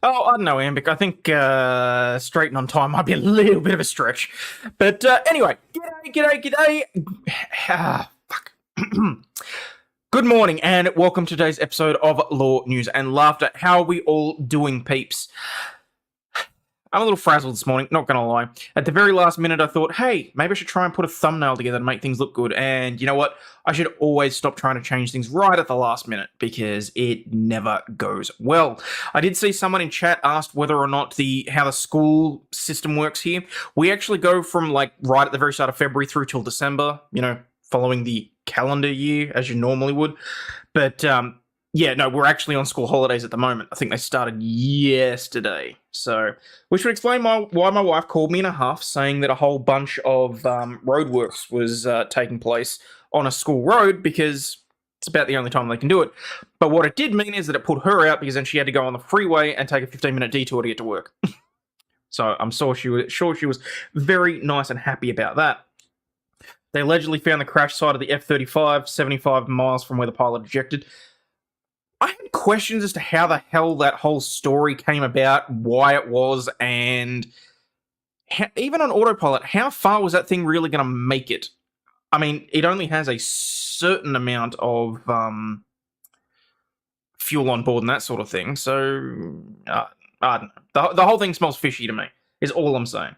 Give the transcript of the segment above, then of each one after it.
Oh, I don't know, Ambic. I think straight and on time might be a little bit of a stretch. But anyway, g'day. Fuck. Good morning and welcome to today's episode of Law, News and Laughter. How are we all doing, peeps? I'm a little frazzled this morning, not gonna lie. At the very last minute, I thought, hey, maybe I should try and put a thumbnail together to make things look good. And you know what? I should always stop trying to change things right at the last minute because it never goes well. I did see someone in chat asked whether or not how the school system works here. We actually go from like right at the very start of February through till December, following the calendar year as you normally would. But yeah, no, we're actually on school holidays at the moment. I think they started yesterday. So, which would explain why my wife called me in a huff saying that a whole bunch of roadworks was taking place on a school road because it's about the only time they can do it. But what it did mean is that it put her out because then she had to go on the freeway and take a 15-minute detour to get to work. So I'm sure she was very nice and happy about that. They allegedly found the crash site of the F-35, 75 miles from where the pilot ejected. I had questions as to how the hell that whole story came about, why it was, and even on autopilot, how far was that thing really going to make it? I mean, it only has a certain amount of fuel on board and that sort of thing, so I don't know. The whole thing smells fishy to me, is all I'm saying.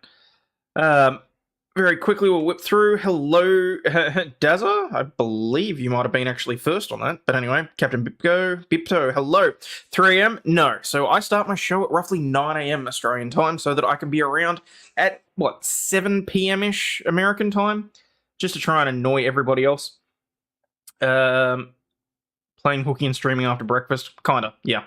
Very quickly, we'll whip through. Hello, Dazza. I believe you might have been actually first on that. But anyway, Captain Bipto, hello. 3 a.m.? No. So I start my show at roughly 9 a.m. Australian time so that I can be around at, 7 p.m.-ish American time? Just to try and annoy everybody else. Playing hooky and streaming after breakfast? Kinda, yeah.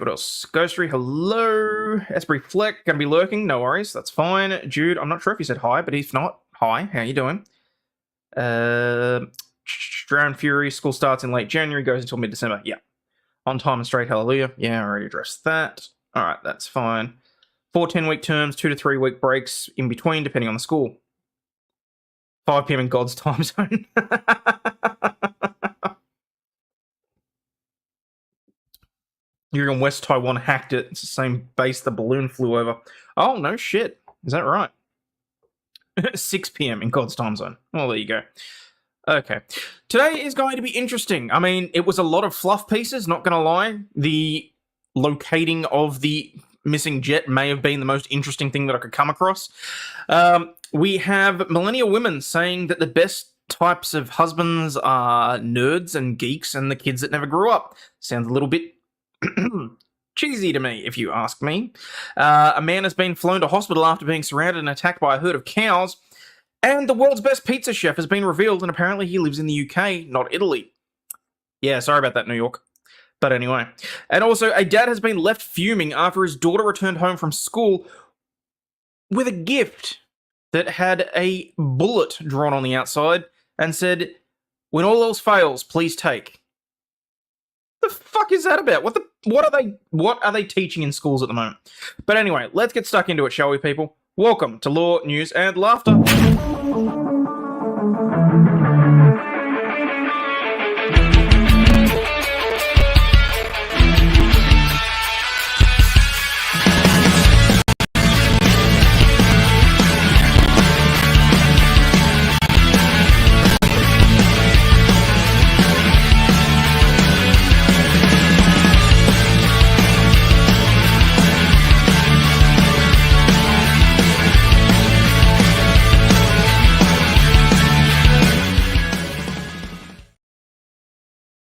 What else? Ghostry, hello. Esprit Fleck, gonna be lurking, no worries, that's fine. Jude, I'm not sure if he said hi, but if not, hi, how you doing? Drown Fury, school starts in late January, goes until mid-December, yeah. On time and straight, hallelujah, yeah, I already addressed that. Alright, that's fine. 4 10-week terms, 2 to 3 week breaks in between, depending on the school. 5 p.m. in God's time zone. You're in West Taiwan, hacked it. It's the same base the balloon flew over. Oh, no shit. Is that right? 6 p.m. in God's time zone. Well, there you go. Okay. Today is going to be interesting. I mean, it was a lot of fluff pieces, not going to lie. The locating of the missing jet may have been the most interesting thing that I could come across. We have millennial women saying that the best types of husbands are nerds and geeks and the kids that never grew up. Sounds a little bit cheesy to me, if you ask me. A man has been flown to hospital after being surrounded and attacked by a herd of cows, and the world's best pizza chef has been revealed, and apparently he lives in the UK, not Italy. Yeah, sorry about that, New York. But anyway. And also, a dad has been left fuming after his daughter returned home from school with a gift that had a bullet drawn on the outside and said, "When all else fails, please take." The fuck is that about? What are they teaching in schools at the moment? But anyway, let's get stuck into it, shall we, people? Welcome to Law, News and Laughter.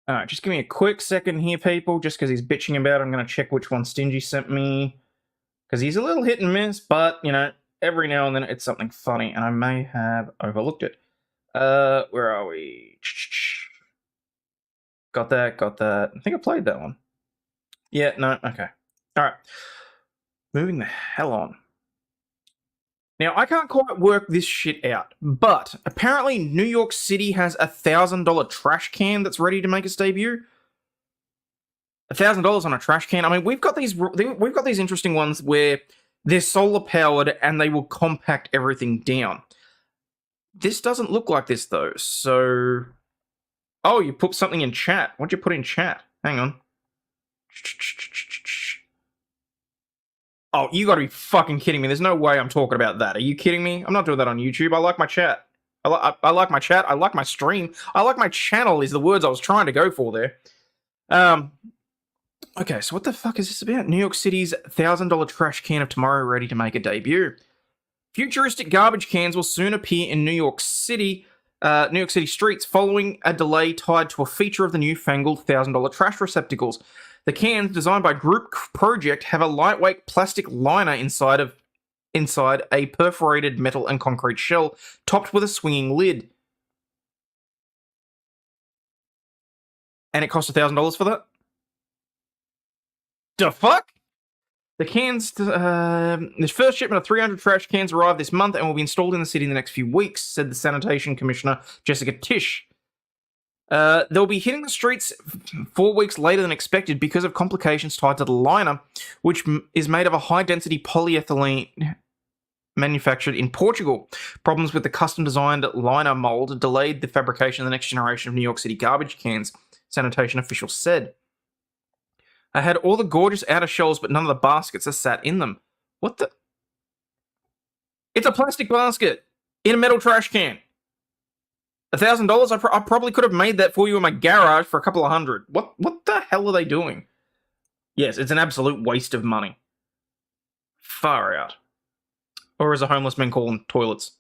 Alright, just give me a quick second here, people, just because he's bitching about it. I'm going to check which one Stingy sent me, because he's a little hit and miss, but, every now and then it's something funny, and I may have overlooked it. Where are we? Got that. I think I played that one. Yeah, no, okay. Alright. Moving the hell on. Now, I can't quite work this shit out, but apparently New York City has a $1,000 trash can that's ready to make its debut. $1,000 on a trash can. I mean, we've got these interesting ones where they're solar powered and they will compact everything down. This doesn't look like this though. So, oh, you put something in chat. What'd you put in chat? Hang on. Oh, you gotta be fucking kidding me. There's no way I'm talking about that. Are you kidding me? I'm not doing that on YouTube. I like my chat. I like my chat. I like my stream. I like my channel is the words I was trying to go for there. Okay, so what the fuck is this about? New York City's $1,000 trash can of tomorrow ready to make a debut. Futuristic garbage cans will soon appear in New York City streets following a delay tied to a feature of the newfangled $1,000 trash receptacles. The cans, designed by Group Project, have a lightweight plastic liner inside a perforated metal and concrete shell, topped with a swinging lid. And it cost $1,000 for that? The fuck? The cans, the first shipment of 300 trash cans arrived this month and will be installed in the city in the next few weeks, said the Sanitation Commissioner, Jessica Tisch. They'll be hitting the streets 4 weeks later than expected because of complications tied to the liner, which is made of a high-density polyethylene manufactured in Portugal. Problems with the custom-designed liner mold delayed the fabrication of the next generation of New York City garbage cans, sanitation officials said. I had all the gorgeous outer shells, but none of the baskets are sat in them. What the? It's a plastic basket in a metal trash can. $1,000? I probably could have made that for you in my garage for a couple of hundred. What the hell are they doing? Yes, it's an absolute waste of money. Far out. Or as a homeless man call them, toilets.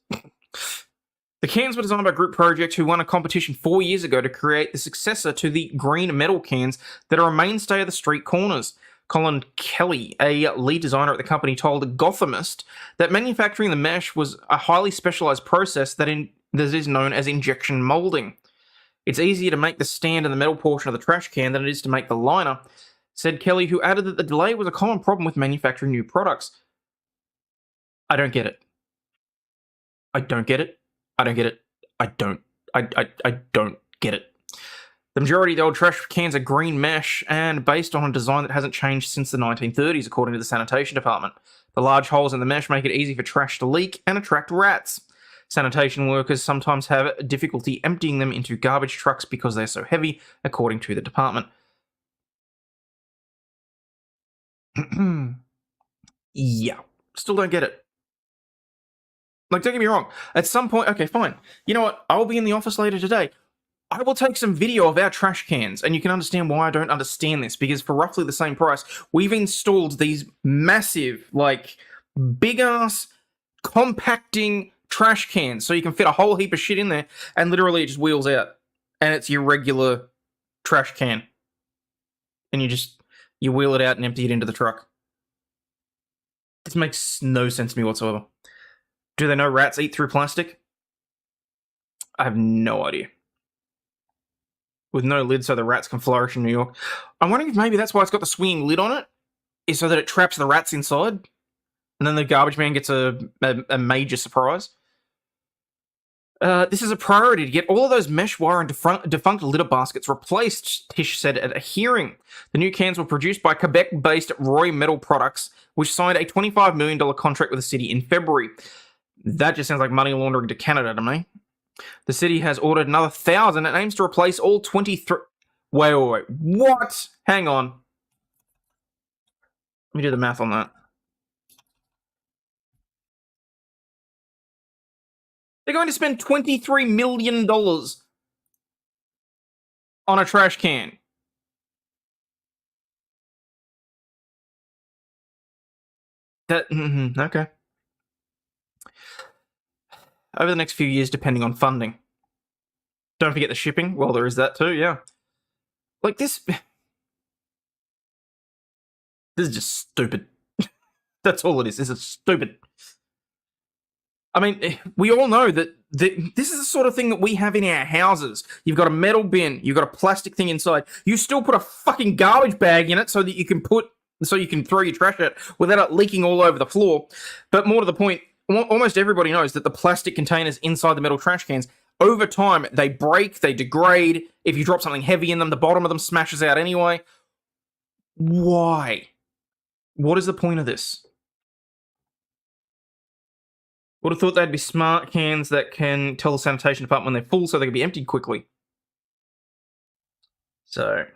The cans were designed by Group Project, who won a competition 4 years ago to create the successor to the green metal cans that are a mainstay of the street corners. Colin Kelly, a lead designer at the company, told Gothamist that manufacturing the mesh was a highly specialized process that is known as injection molding. It's easier to make the stand and the metal portion of the trash can than it is to make the liner, said Kelly, who added that the delay was a common problem with manufacturing new products. I don't get it. I don't get it. I don't get it. I don't get it. The majority of the old trash cans are green mesh and based on a design that hasn't changed since the 1930s, according to the sanitation department. The large holes in the mesh make it easy for trash to leak and attract rats. Sanitation workers sometimes have difficulty emptying them into garbage trucks because they're so heavy, according to the department. Yeah, still don't get it. Like, don't get me wrong. At some point, okay, fine. You know what? I'll be in the office later today. I will take some video of our trash cans, and you can understand why I don't understand this, because for roughly the same price, we've installed these massive, like, big-ass, compacting trash cans, so you can fit a whole heap of shit in there, and literally it just wheels out. And it's your regular trash can. And you wheel it out and empty it into the truck. This makes no sense to me whatsoever. Do they know rats eat through plastic? I have no idea. With no lid so the rats can flourish in New York. I'm wondering if maybe that's why it's got the swinging lid on it, is so that it traps the rats inside, and then the garbage man gets a major surprise. This is a priority to get all of those mesh wire and defunct litter baskets replaced, Tisch said at a hearing. The new cans were produced by Quebec-based Roy Metal Products, which signed a $25 million contract with the city in February. That just sounds like money laundering to Canada to me. The city has ordered another 1,000 and aims to replace all 23... Wait. What? Hang on. Let me do the math on that. They're going to spend $23 million on a trash can. Okay. Over the next few years, depending on funding. Don't forget the shipping. Well, there is that too, yeah. Like, this is just stupid. That's all it is. This is stupid. I mean, we all know that this is the sort of thing that we have in our houses. You've got a metal bin, you've got a plastic thing inside. You still put a fucking garbage bag in it so that you can throw your trash out without it leaking all over the floor. But more to the point, almost everybody knows that the plastic containers inside the metal trash cans, over time, they break, they degrade. If you drop something heavy in them, the bottom of them smashes out anyway. Why? What is the point of this? Would have thought they'd be smart cans that can tell the sanitation department when they're full so they can be emptied quickly. So,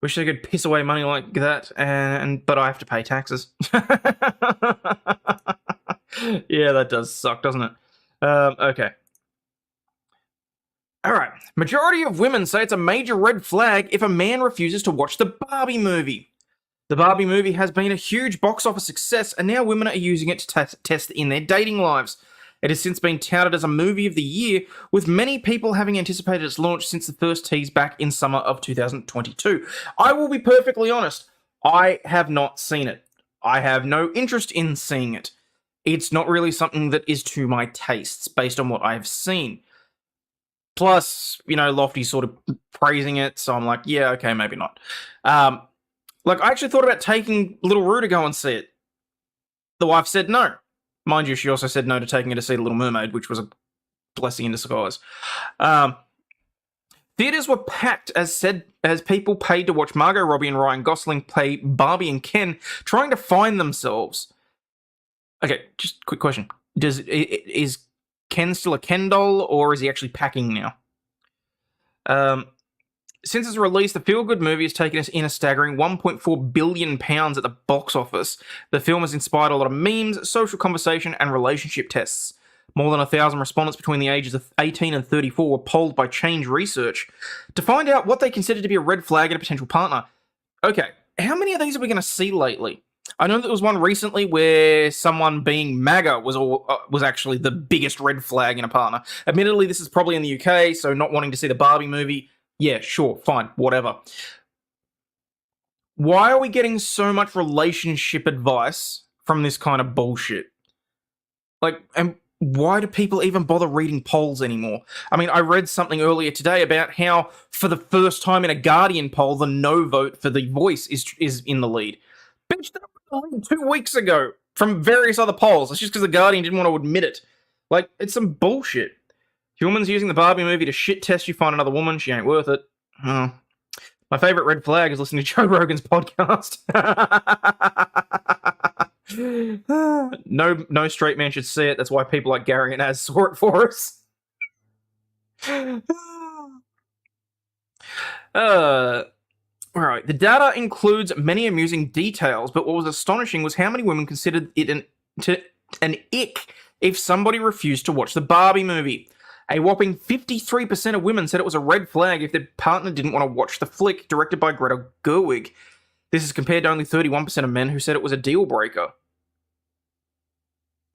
Wish they could piss away money like that, but I have to pay taxes. Yeah, that does suck, doesn't it? Okay. All right. Majority of women say it's a major red flag if a man refuses to watch the Barbie movie. The Barbie movie has been a huge box office success, and now women are using it to test in their dating lives. It has since been touted as a movie of the year, with many people having anticipated its launch since the first tease back in summer of 2022. I will be perfectly honest, I have not seen it. I have no interest in seeing it. It's not really something that is to my tastes, based on what I have seen. Plus, Lofty's sort of praising it, so I'm like, yeah, okay, maybe not. I actually thought about taking little Rue to go and see it. The wife said no. Mind you, she also said no to taking her to see The Little Mermaid, which was a blessing in disguise. Theaters were packed as people paid to watch Margot Robbie and Ryan Gosling play Barbie and Ken, trying to find themselves. Okay, just quick question. Is Ken still a Ken doll, or is he actually packing now? Since its release, the feel-good movie has taken us in a staggering £1.4 billion at the box office. The film has inspired a lot of memes, social conversation, and relationship tests. More than 1,000 respondents between the ages of 18 and 34 were polled by Change Research to find out what they considered to be a red flag in a potential partner. Okay, how many of these are we going to see lately? I know there was one recently where someone being MAGA was actually the biggest red flag in a partner. Admittedly, this is probably in the UK, so not wanting to see the Barbie movie, yeah, sure, fine, whatever. Why are we getting so much relationship advice from this kind of bullshit? And why do people even bother reading polls anymore? I mean, I read something earlier today about how, for the first time in a Guardian poll, the no vote for The Voice is in the lead. Bitch, that was the lead 2 weeks ago from various other polls. It's just because the Guardian didn't want to admit it. It's some bullshit. Humans using the Barbie movie to shit test you find another woman, she ain't worth it. Oh. My favourite red flag is listening to Joe Rogan's podcast. No straight man should see it. That's why people like Gary and Az saw it for us. Alright, the data includes many amusing details, but what was astonishing was how many women considered it an ick if somebody refused to watch the Barbie movie. A whopping 53% of women said it was a red flag if their partner didn't want to watch the flick, directed by Greta Gerwig. This is compared to only 31% of men who said it was a deal breaker.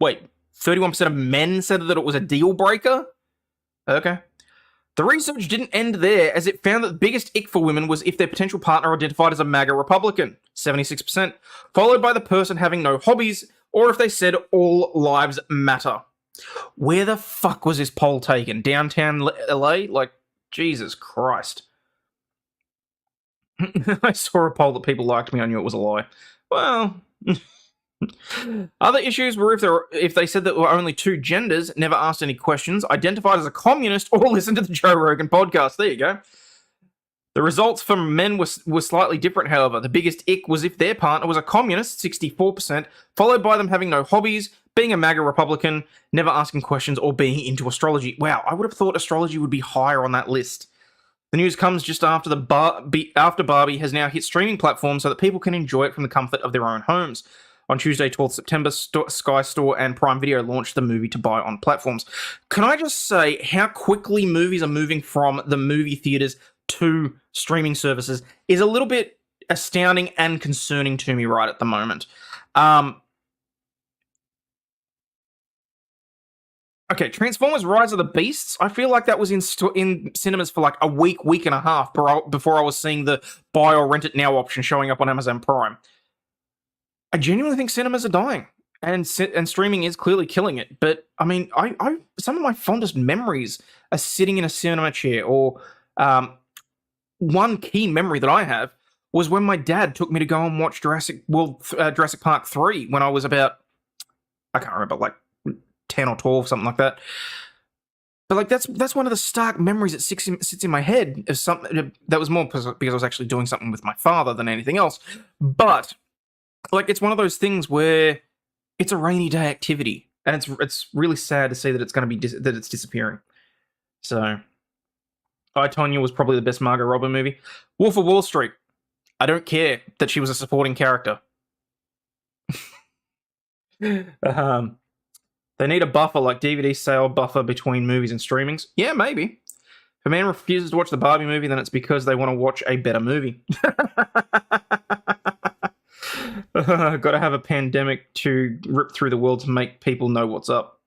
Wait, 31% of men said that it was a deal breaker? Okay. The research didn't end there, as it found that the biggest ick for women was if their potential partner identified as a MAGA Republican, 76%, followed by the person having no hobbies, or if they said all lives matter. Where the fuck was this poll taken? Downtown LA? Jesus Christ. I saw a poll that people liked me, I knew it was a lie. Well... Other issues were if they said that there were only two genders, never asked any questions, identified as a communist, or listened to the Joe Rogan podcast. There you go. The results from men were slightly different, however. The biggest ick was if their partner was a communist, 64%, followed by them having no hobbies, being a MAGA Republican, never asking questions, or being into astrology. Wow, I would have thought astrology would be higher on that list. The news comes just after after Barbie has now hit streaming platforms so that people can enjoy it from the comfort of their own homes. On Tuesday, 12th September, Sky Store and Prime Video launched the movie to buy on platforms. Can I just say how quickly movies are moving from the movie theaters to streaming services is a little bit astounding and concerning to me right at the moment. Okay, Transformers Rise of the Beasts, I feel like that was in cinemas for like a week and a half before I was seeing the buy or rent it now option showing up on Amazon Prime. I genuinely think cinemas are dying, and streaming is clearly killing it. But I mean, I some of my fondest memories are sitting in a cinema chair. Or one key memory that I have was when my dad took me to go and watch Jurassic Park 3 when I was about, I can't remember, like 10 or 12, something like that. But that's one of the stark memories that sits in my head of something that was more because I was actually doing something with my father than anything else. But it's one of those things where it's a rainy day activity, and it's really sad to see that it's going to be that it's disappearing. So, I, Tonya was probably the best Margot Robbie movie. Wolf of Wall Street. I don't care that she was a supporting character. They need a buffer, like DVD sale buffer between movies and streamings. Yeah, maybe. If a man refuses to watch the Barbie movie, then it's because they want to watch a better movie. Gotta have a pandemic to rip through the world to make people know what's up.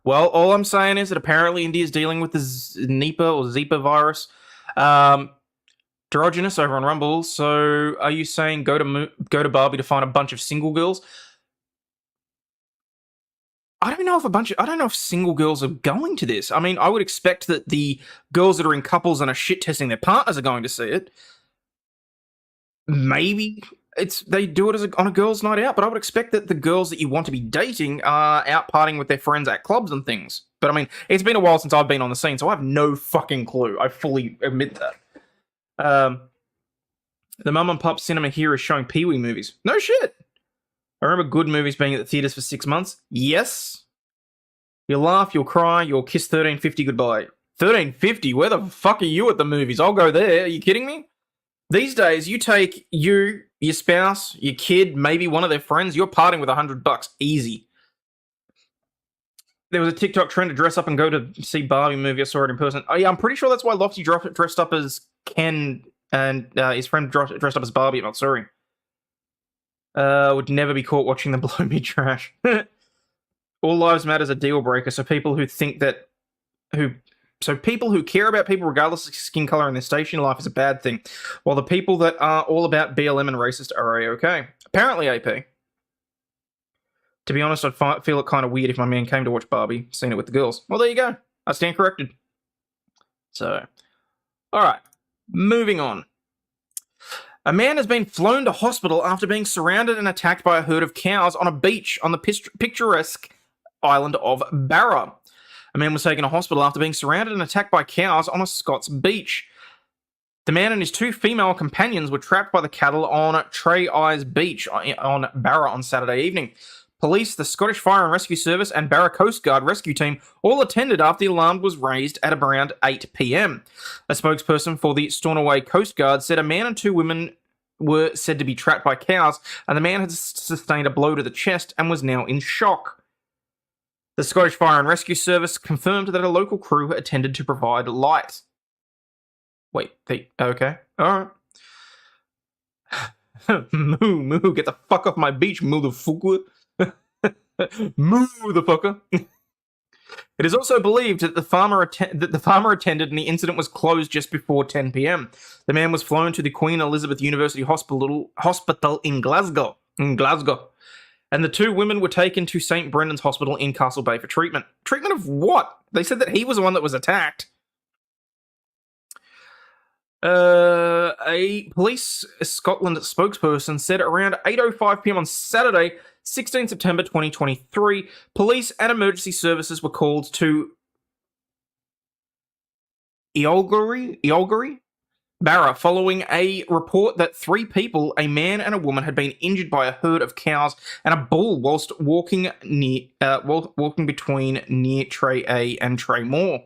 Well, all I'm saying is that apparently India's dealing with the Nipah or Zika virus. Androgynous over on Rumble. So, are you saying go to Barbie to find a bunch of single girls? I don't know if single girls are going to this. I mean, I would expect that the girls that are in couples and are shit testing their partners are going to see it. Maybe they do it on a girls' night out, but I would expect that the girls that you want to be dating are out partying with their friends at clubs and things. But I mean, it's been a while since I've been on the scene, so I have no fucking clue. I fully admit that. The mum and pop cinema here is showing Pee-wee movies. No shit. I remember good movies being at the theaters for 6 months. Yes. You'll laugh, you'll cry, you'll kiss $13.50 goodbye. $13.50? Where the fuck are you at the movies? I'll go there. Are you kidding me? These days, you take your spouse, your kid, maybe one of their friends, you're partying with $100. Easy. There was a TikTok trend to dress up and go to see Barbie movie. I saw it in person. Oh yeah, I'm pretty sure that's why Lofty dressed up as Ken and his friend dressed up as Barbie. I'm not sorry. Would never be caught watching them blow me trash. All lives matter is a deal breaker, so people who care about people regardless of skin color and their station in life is a bad thing, while the people that are all about BLM and racist are okay. Apparently, AP. To be honest, I'd feel it kind of weird if my man came to watch Barbie, seen it with the girls. Well, there you go. I stand corrected. So, alright. Moving on. A man has been flown to hospital after being surrounded and attacked by a herd of cows on a beach on the picturesque island of Barra. A man was taken to hospital after being surrounded and attacked by cows on a Scots beach. The man and his 2 female companions were trapped by the cattle on Trey Eyes Beach on Barra on Saturday evening. Police, the Scottish Fire and Rescue Service, and Barra Coast Guard rescue team all attended after the alarm was raised at around 8 p.m. A spokesperson for the Stornoway Coast Guard said a man and 2 women were said to be trapped by cows, and the man had sustained a blow to the chest and was now in shock. The Scottish Fire and Rescue Service confirmed that a local crew attended to provide light. Wait, okay, alright. Moo, get the fuck off my beach, motherfucker. Motherfucker. It is also believed that the farmer attended and the incident was closed just before 10 p.m. The man was flown to the Queen Elizabeth University Hospital in Glasgow. And the 2 women were taken to St. Brendan's Hospital in Castle Bay for treatment. Treatment of what? They said that he was the one that was attacked. A Police Scotland spokesperson said around 8:05 p.m. on Saturday, 16 September 2023, police and emergency services were called to Eolgary, Barra, following a report that 3 people, a man and a woman, had been injured by a herd of cows and a bull whilst walking between near Tray A and Tray Moor.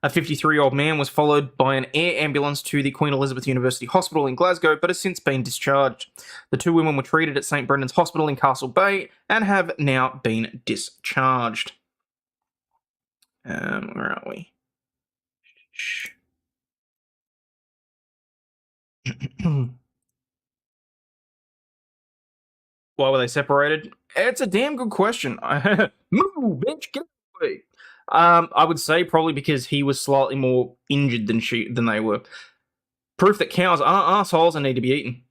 A 53-year-old man was followed by an air ambulance to the Queen Elizabeth University Hospital in Glasgow, but has since been discharged. The 2 women were treated at St. Brendan's Hospital in Castle Bay and have now been discharged. Where are we? Why were they separated? It's a damn good question. Move, bitch, get away. I would say probably because he was slightly more injured than they were. Proof that cows are assholes and need to be eaten.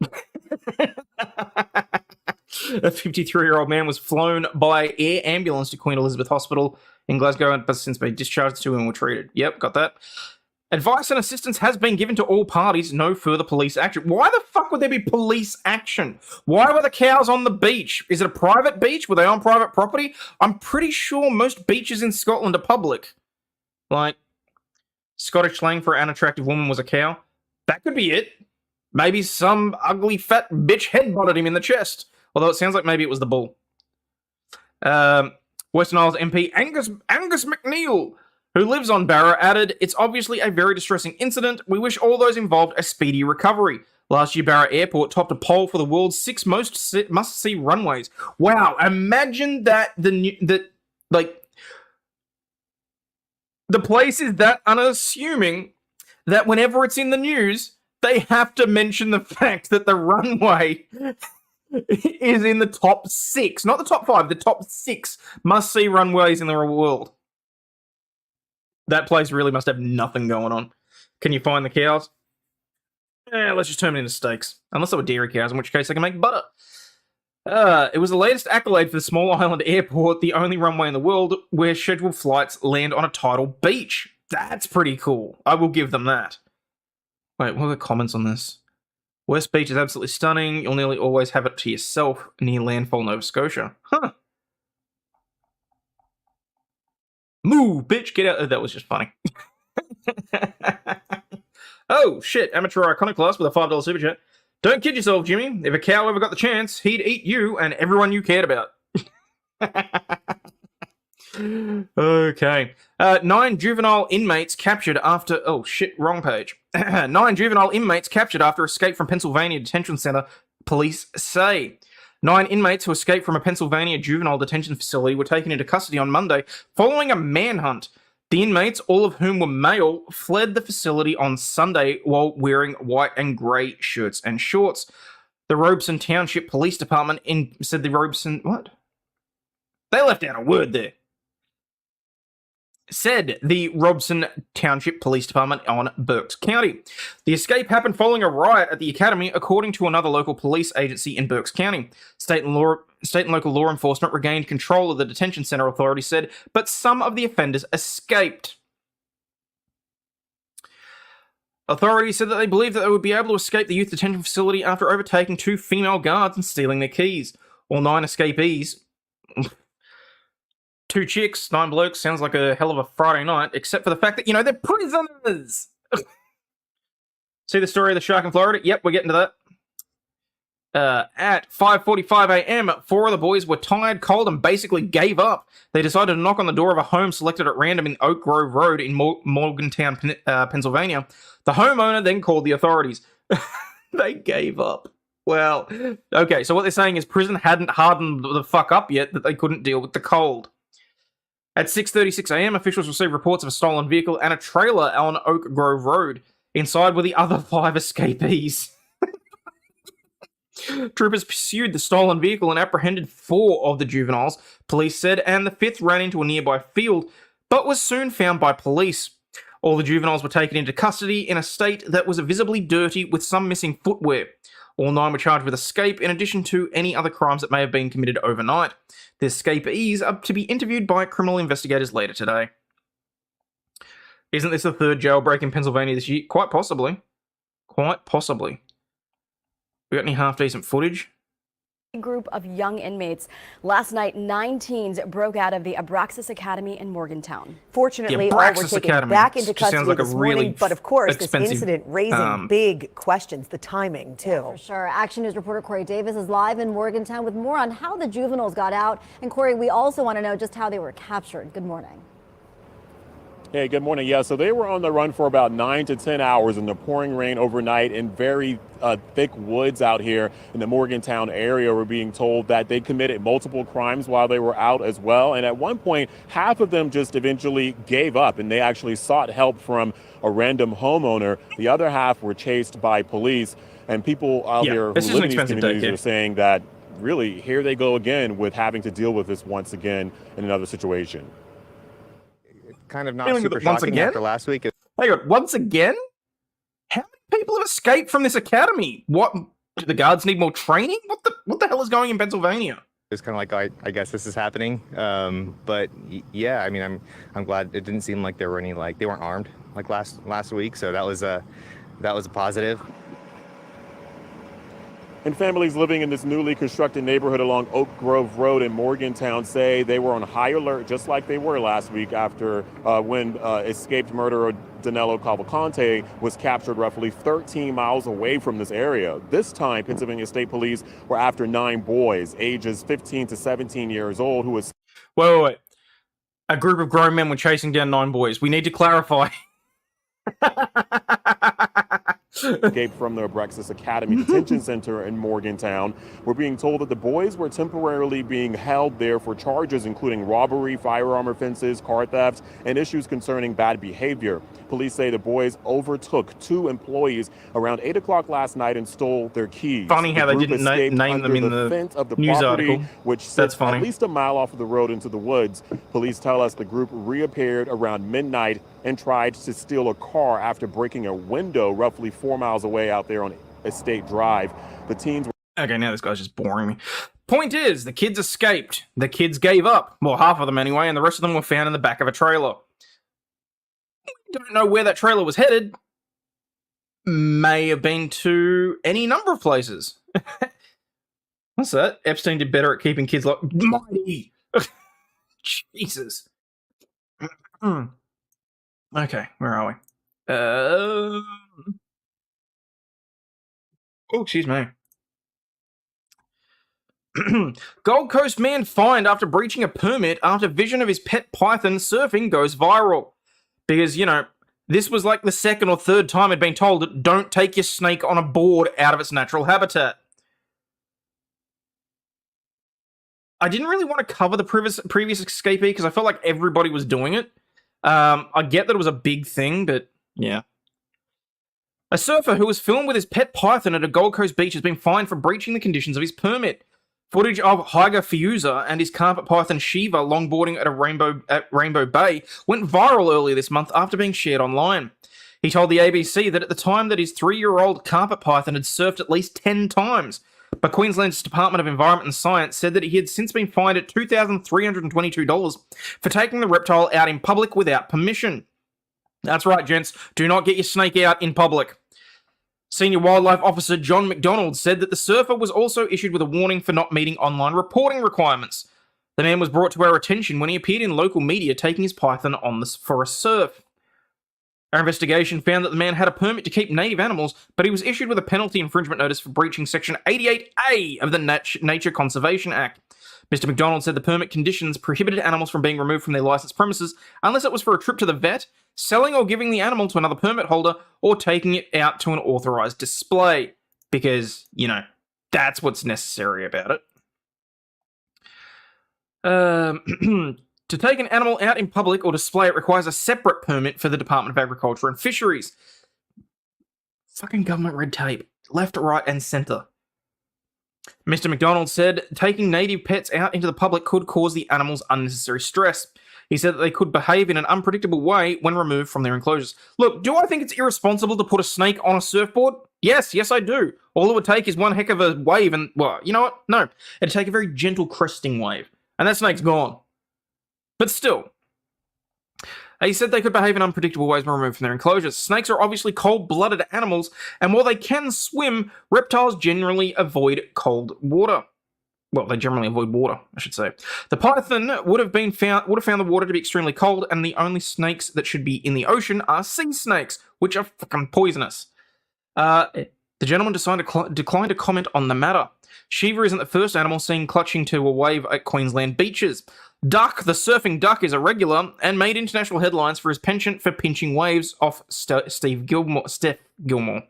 A 53-year-old man was flown by air ambulance to Queen Elizabeth Hospital in Glasgow and has since been discharged. 2 women were treated. Yep, got that. Advice and assistance has been given to all parties. No further police action. Why the fuck would there be police action? Why were the cows on the beach? Is it a private beach? Were they on private property? I'm pretty sure most beaches in Scotland are public. Like, Scottish slang for an unattractive woman was a cow. That could be it. Maybe some ugly fat bitch headbutted him in the chest. Although it sounds like maybe it was the bull. Western Isles MP Angus McNeil who lives on Barra, added, "It's obviously a very distressing incident. We wish all those involved a speedy recovery. Last year, Barra Airport topped a poll for the world's 6 must-see runways." Wow, imagine that the place is that unassuming that whenever it's in the news, they have to mention the fact that the runway is in the top 6, not the top 5, the top 6 must-see runways in the world. That place really must have nothing going on. Can you find the cows? Let's just turn them into steaks. Unless they were dairy cows, in which case they can make butter. It was the latest accolade for the small island airport, the only runway in the world where scheduled flights land on a tidal beach. That's pretty cool. I will give them that. Wait, what are the comments on this? West Beach is absolutely stunning. You'll nearly always have it to yourself near landfall, Nova Scotia. Huh. Moo, bitch, get out. Oh, that was just funny. Oh, shit. Amateur Iconoclast with a $5 super chat. Don't kid yourself, Jimmy. If a cow ever got the chance, he'd eat you and everyone you cared about. Okay. 9 juvenile inmates captured after... Oh, shit, wrong page. 9 juvenile inmates captured after escape from Pennsylvania detention center, police say. 9 inmates who escaped from a Pennsylvania juvenile detention facility were taken into custody on Monday following a manhunt. The inmates, all of whom were male, fled the facility on Sunday while wearing white and grey shirts and shorts. The Robeson Township Police Department said the Robeson... What? They left out a word there. Said the Robeson Township Police Department on Berks County. The escape happened following a riot at the academy, according to another local police agency in Berks County. State and local law enforcement regained control of the detention center, authorities said, but some of the offenders escaped. Authorities said that they believed that they would be able to escape the youth detention facility after overtaking 2 female guards and stealing their keys. All 9 escapees... 2 chicks, 9 blokes, sounds like a hell of a Friday night, except for the fact that, they're prisoners! See the story of the shark in Florida? Yep, we're getting to that. At 5:45 a.m., 4 of the boys were tired, cold, and basically gave up. They decided to knock on the door of a home selected at random in Oak Grove Road in Morgantown, Pennsylvania. The homeowner then called the authorities. They gave up. Well, okay, so what they're saying is prison hadn't hardened the fuck up yet that they couldn't deal with the cold. At 6:36 a.m., officials received reports of a stolen vehicle and a trailer on Oak Grove Road. Inside were the other 5 escapees. Troopers pursued the stolen vehicle and apprehended 4 of the juveniles, police said, and the 5th ran into a nearby field, but was soon found by police. All the juveniles were taken into custody in a state that was visibly dirty with some missing footwear. All 9 were charged with escape, in addition to any other crimes that may have been committed overnight. The escapees are to be interviewed by criminal investigators later today. Isn't this the 3rd jailbreak in Pennsylvania this year? Quite possibly. Quite possibly. We got any half-decent footage? Group of young inmates. Last night, 9 teens broke out of the Abraxas Academy in Morgantown. Fortunately, all were taken back into custody this morning, but of course, this incident raising big questions, the timing, too. Yeah, for sure. Action News reporter Corey Davis is live in Morgantown with more on how the juveniles got out. And Corey, we also want to know just how they were captured. Good morning. Hey, good morning. Yeah, so they were on the run for about 9 to 10 hours in the pouring rain overnight in very thick woods out here in the Morgantown area. We're being told that they committed multiple crimes while they were out as well. And at one point, half of them just eventually gave up and they actually sought help from a random homeowner. The other half were chased by police, and people out here who live in these communities are saying that really here they go again with having to deal with this once again in another situation. Kind of not super shocking after last week. Hang on, once again? How many people have escaped from this academy? What, do the guards need more training? What the hell is going in Pennsylvania? It's kind of like, I guess this is happening. But yeah, I mean, I'm glad it didn't seem like there were any, they weren't armed like last week. So that was a positive. And families living in this newly constructed neighborhood along Oak Grove Road in Morgantown say they were on high alert just like they were last week after when escaped murderer Danilo Cavalcante was captured roughly 13 miles away from this area. This time, Pennsylvania State Police were after 9 boys, ages 15 to 17 years old, who was... Wait. A group of grown men were chasing down 9 boys. We need to clarify. Escaped from the Abraxas Academy Detention Center in Morgantown. We're being told that the boys were temporarily being held there for charges including robbery, firearm offenses, car theft, and issues concerning bad behavior. Police say the boys overtook 2 employees around 8 o'clock last night and stole their keys. Funny how they didn't name them in the fence of the news property, article. which sits at least a mile off of the road into the woods. Police tell us the group reappeared around midnight and tried to steal a car after breaking a window roughly 4 miles away out there on Estate Drive. The teens were... Okay, now this guy's just boring me. Point is, the kids escaped. The kids gave up. Well, half of them anyway, and the rest of them were found in the back of a trailer. We don't know where that trailer was headed. May have been to any number of places. What's that? Epstein did better at keeping kids locked. Mighty! Jesus. Okay, where are we? Oh, excuse me. Gold Coast man fined after breaching a permit after vision of his pet python surfing goes viral. Because, you know, this was like the second or third time I'd been told, don't take your snake on a board out of its natural habitat. I didn't really want to cover the previous escapee because I felt like everybody was doing it. I get that it was a big thing, but yeah. A surfer who was filmed with his pet python at a Gold Coast beach has been fined for breaching the conditions of his permit. Footage of Higer Fiuza and his carpet python Shiva longboarding at Rainbow Bay went viral earlier this month after being shared online. He told the ABC that at the time that his 3-year-old carpet python had surfed at least 10 times, but Queensland's Department of Environment and Science said that he had since been fined at $2,322 for taking the reptile out in public without permission. That's right, gents. Do not get your snake out in public. Senior Wildlife Officer John McDonald said that the surfer was also issued with a warning for not meeting online reporting requirements. The man was brought to our attention when he appeared in local media taking his python for a surf. Our investigation found that the man had a permit to keep native animals, but he was issued with a penalty infringement notice for breaching Section 88A of the Nature Conservation Act. Mr. McDonald said the permit conditions prohibited animals from being removed from their licensed premises unless it was for a trip to the vet, selling or giving the animal to another permit holder, or taking it out to an authorized display. Because, you know, that's what's necessary about it. To take an animal out in public or display it requires a separate permit for the Department of Agriculture and Fisheries. Fucking government red tape. Left, right, and centre. Mr. McDonald said taking native pets out into the public could cause the animals unnecessary stress. He said that they could behave in an unpredictable way when removed from their enclosures. Look, do I think it's irresponsible to put a snake on a surfboard? Yes, I do. All it would take is one heck of a wave and, well, you know what? No. It'd take a very gentle cresting wave. And that snake's gone. But still. He said they could behave in unpredictable ways when removed from their enclosures. Snakes are obviously cold-blooded animals, and while they can swim, reptiles generally avoid cold water. Well, they generally avoid water, I should say. The python would have found the water to be extremely cold, and the only snakes that should be in the ocean are sea snakes, which are fucking poisonous. The gentleman declined to comment on the matter. Shiva isn't the first animal seen clutching to a wave at Queensland beaches. Duck, the surfing duck, is a regular and made international headlines for his penchant for pinching waves off Steph Gilmore.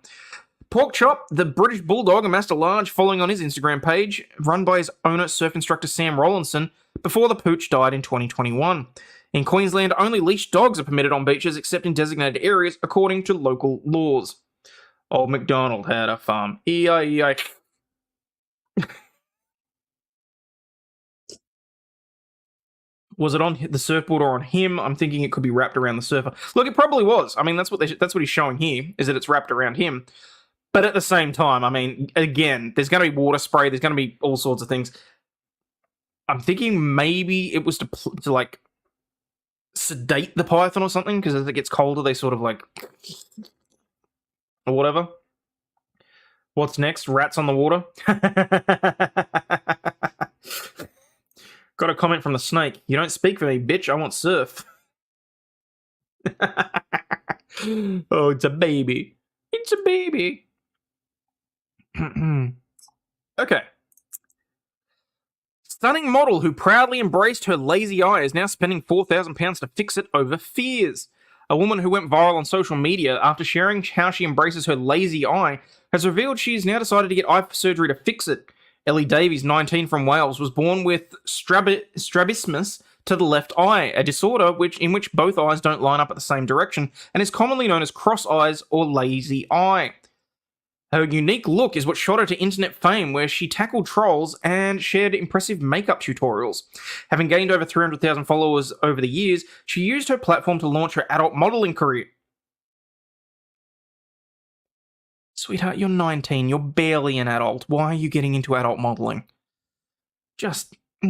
Pork Chop, the British bulldog, amassed a large following on his Instagram page, run by his owner, surf instructor Sam Rollinson, before the pooch died in 2021. In Queensland, only leashed dogs are permitted on beaches except in designated areas according to local laws. Old MacDonald had a farm. E-I-E-I. Was it on the surfboard or on him? I'm thinking it could be wrapped around the surfer. Look, it probably was. I mean, that's what he's showing here, is that it's wrapped around him. But at the same time, I mean, again, there's going to be water spray. There's going to be all sorts of things. I'm thinking maybe it was to like sedate the python or something, because as it gets colder, they sort of like or whatever. What's next? Rats on the water. Got a comment from the snake. You don't speak for me, bitch. I want surf. Oh, it's a baby. It's a baby. Okay. Stunning model who proudly embraced her lazy eye is now spending £4,000 to fix it over fears. A woman who went viral on social media after sharing how she embraces her lazy eye has revealed she's now decided to get eye surgery to fix it. Ellie Davies, 19, from Wales, was born with strabismus to the left eye, a disorder in which both eyes don't line up at the same direction and is commonly known as cross eyes or lazy eye. Her unique look is what shot her to internet fame, where she tackled trolls and shared impressive makeup tutorials. Having gained over 300,000 followers over the years, she used her platform to launch her adult modeling career. Sweetheart, you're 19, you're barely an adult. Why are you getting into adult modeling? Just... It's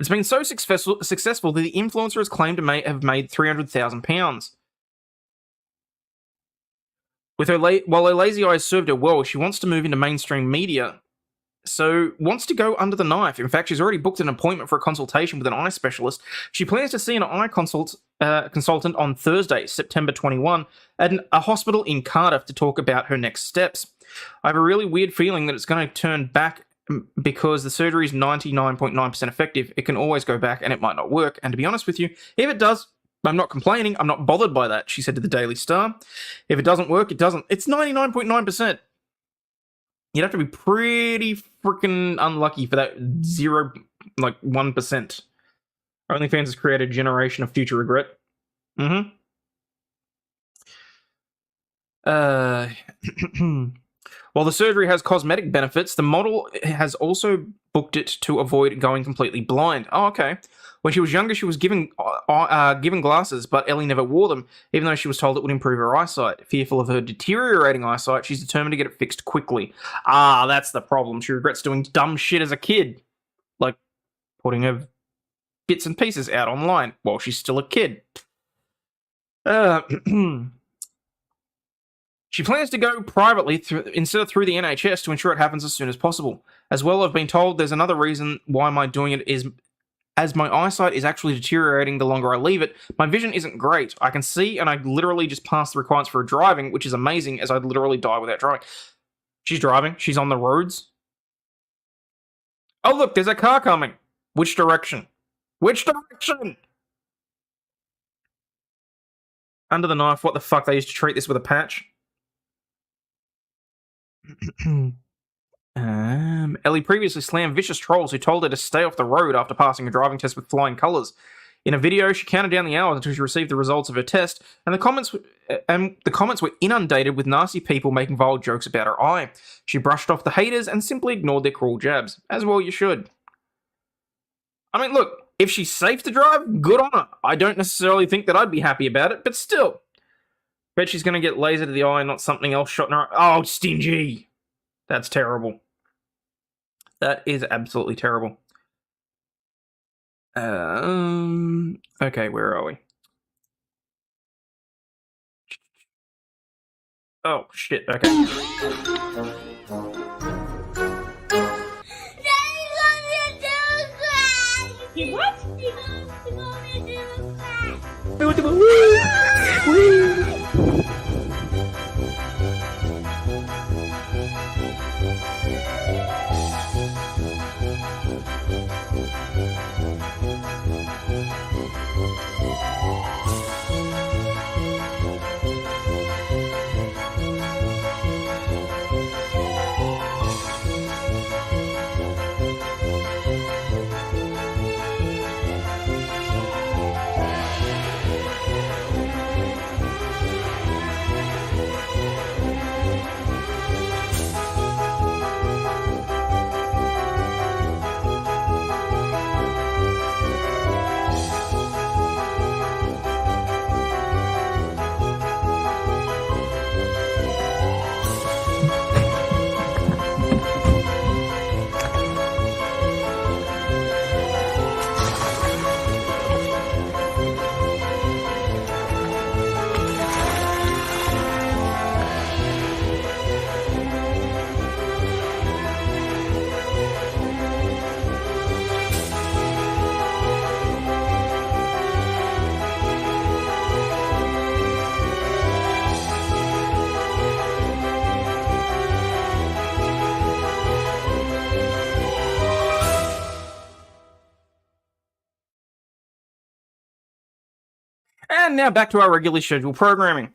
been so successful that the influencer has claimed to have made £300,000. While her lazy eyes served her well, she wants to move into mainstream media, so wants to go under the knife. In fact, she's already booked an appointment for a consultation with an eye specialist. She plans to see an eye consultant on Thursday, September 21, at a hospital in Cardiff to talk about her next steps. I have a really weird feeling that it's going to turn back because the surgery is 99.9% effective. It can always go back and it might not work, and to be honest with you, if it does, I'm not complaining. I'm not bothered by that, she said to the Daily Star. If it doesn't work, it doesn't. It's 99.9%. You'd have to be pretty freaking unlucky for that 1%. OnlyFans has created a generation of future regret. While the surgery has cosmetic benefits, the model has also booked it to avoid going completely blind. Oh, okay. When she was younger, she was given glasses, but Ellie never wore them, even though she was told it would improve her eyesight. Fearful of her deteriorating eyesight, she's determined to get it fixed quickly. Ah, that's the problem. She regrets doing dumb shit as a kid, like putting her bits and pieces out online while she's still a kid. She plans to go privately instead of through the NHS to ensure it happens as soon as possible. As well, I've been told there's another reason why am I doing it is as my eyesight is actually deteriorating the longer I leave it. My vision isn't great. I can see and I literally just pass the requirements for driving, which is amazing as I'd literally die without driving. She's driving. She's on the roads. Oh, look, there's a car coming. Which direction? Which direction? Under the knife. What the fuck? They used to treat this with a patch. Ellie previously slammed vicious trolls who told her to stay off the road after passing a driving test with flying colours. In a video, she counted down the hours until she received the results of her test, and the comments were inundated with nasty people making vile jokes about her eye. She brushed off the haters and simply ignored their cruel jabs. As well you should. I mean, look, if she's safe to drive, good on her. I don't necessarily think that I'd be happy about it, but still. Bet she's going to get laser to the eye and not something else shot in her eye. Oh, stingy. That's terrible. That is absolutely terrible. Okay, where are we? Oh, shit, okay. And now back to our regularly scheduled programming.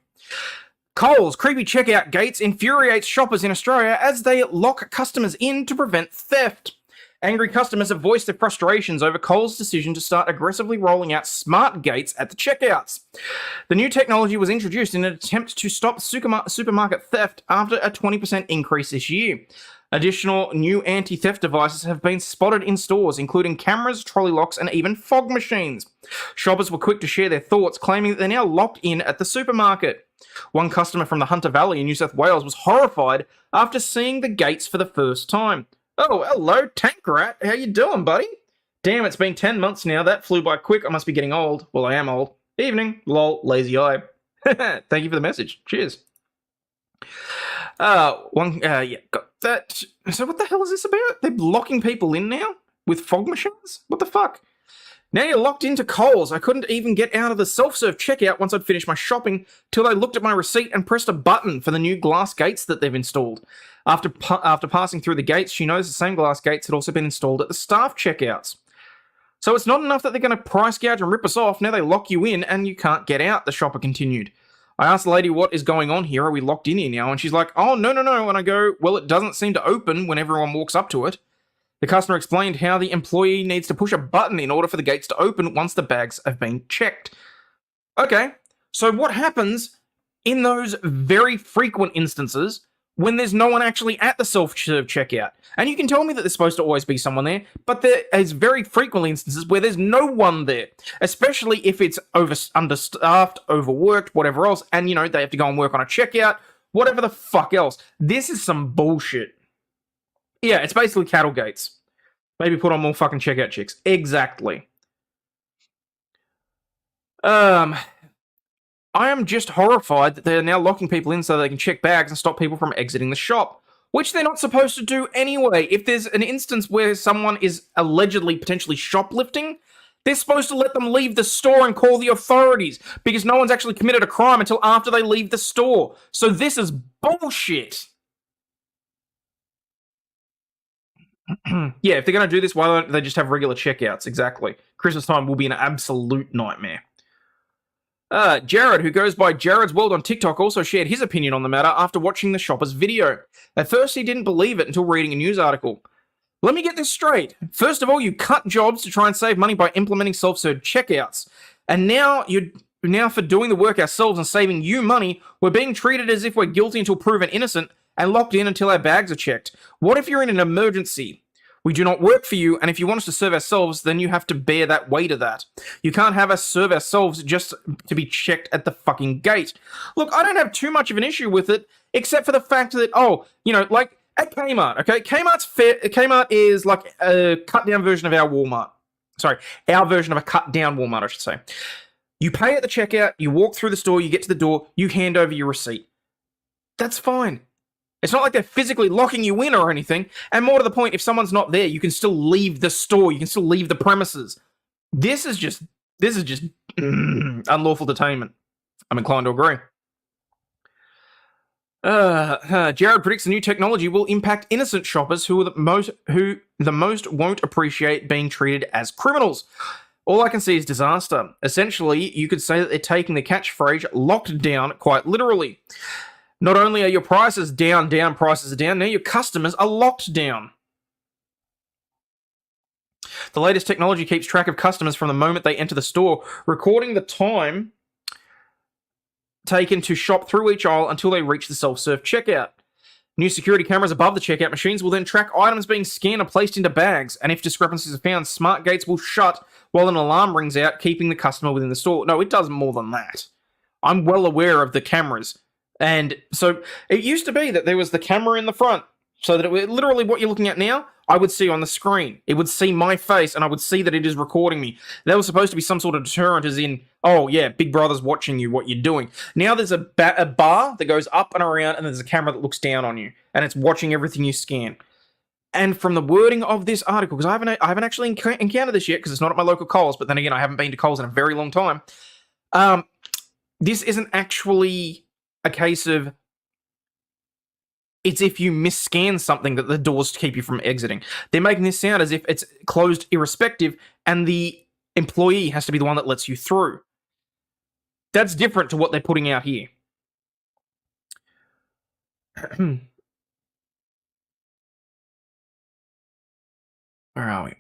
Coles creepy checkout gates infuriates shoppers in Australia as they lock customers in to prevent theft. Angry customers have voiced their frustrations over Coles' decision to start aggressively rolling out smart gates at the checkouts. The new technology was introduced in an attempt to stop supermarket theft after a 20% increase this year. Additional new anti-theft devices have been spotted in stores, including cameras, trolley locks, and even fog machines. Shoppers were quick to share their thoughts, claiming that they're now locked in at the supermarket. One customer from the Hunter Valley in New South Wales was horrified after seeing the gates for the first time. Oh, hello, Tank Rat. How you doing, buddy? Damn, it's been 10 months now. That flew by quick. I must be getting old. Well, I am old. Evening. Lol, lazy eye. Thank you for the message. Cheers. Yeah, got that. So what the hell is this about? They're locking people in now with fog machines? What the fuck? Now you're locked into Coles. I couldn't even get out of the self-serve checkout once I'd finished my shopping till I looked at my receipt and pressed a button for the new glass gates that they've installed. After passing through the gates, she knows the same glass gates had also been installed at the staff checkouts. So it's not enough that they're going to price gouge and rip us off. Now they lock you in and you can't get out, the shopper continued. I asked the lady, what is going on here? Are we locked in here now? And she's like, oh, no. And I go, well, it doesn't seem to open when everyone walks up to it. The customer explained how the employee needs to push a button in order for the gates to open once the bags have been checked. Okay, so what happens in those very frequent instances when there's no one actually at the self-serve checkout? And you can tell me that there's supposed to always be someone there, but there is very frequently instances where there's no one there, especially if it's understaffed, overworked, whatever else, and, they have to go and work on a checkout, whatever the fuck else. This is some bullshit. Yeah, it's basically cattle gates. Maybe put on more fucking checkout chicks. Exactly. I am just horrified that they're now locking people in so they can check bags and stop people from exiting the shop, which they're not supposed to do anyway. If there's an instance where someone is allegedly potentially shoplifting, they're supposed to let them leave the store and call the authorities because no one's actually committed a crime until after they leave the store. So this is bullshit. Yeah, if they're going to do this, why don't they just have regular checkouts? Exactly. Christmas time will be an absolute nightmare. Jared, who goes by Jared's World on TikTok, also shared his opinion on the matter after watching the shopper's video. At first, he didn't believe it until reading a news article. Let me get this straight. First of all, you cut jobs to try and save money by implementing self-serve checkouts. And now for doing the work ourselves and saving you money, we're being treated as if we're guilty until proven innocent and locked in until our bags are checked. What if you're in an emergency? We do not work for you, and if you want us to serve ourselves, then you have to bear that weight of that. You can't have us serve ourselves just to be checked at the fucking gate. Look, I don't have too much of an issue with it, except for the fact that, like at Kmart, okay? Kmart is like a cut-down version of our Walmart. Sorry, our version of a cut-down Walmart, I should say. You pay at the checkout, you walk through the store, you get to the door, you hand over your receipt. That's fine. It's not like they're physically locking you in or anything. And more to the point, if someone's not there, you can still leave the store. You can still leave the premises. This is just unlawful detainment. I'm inclined to agree. Jared predicts the new technology will impact innocent shoppers who the most won't appreciate being treated as criminals. All I can see is disaster. Essentially, you could say that they're taking the catchphrase locked down quite literally. Not only are your prices down, prices are down, now your customers are locked down. The latest technology keeps track of customers from the moment they enter the store, recording the time taken to shop through each aisle until they reach the self-serve checkout. New security cameras above the checkout machines will then track items being scanned and placed into bags, and if discrepancies are found, smart gates will shut while an alarm rings out, keeping the customer within the store. No, it does more than that. I'm well aware of the cameras. And so it used to be that there was the camera in the front, so that it literally what you're looking at now, I would see on the screen. It would see my face, and I would see that it is recording me. That was supposed to be some sort of deterrent, as in, oh yeah, Big Brother's watching you, what you're doing. Now there's a bar that goes up and around, and there's a camera that looks down on you, and it's watching everything you scan. And from the wording of this article, because I haven't actually encountered this yet, because it's not at my local Coles, but then again, I haven't been to Coles in a very long time. This isn't actually a case of it's if you misscan something that the doors keep you from exiting. They're making this sound as if it's closed irrespective, and the employee has to be the one that lets you through. That's different to what they're putting out here. Where are we?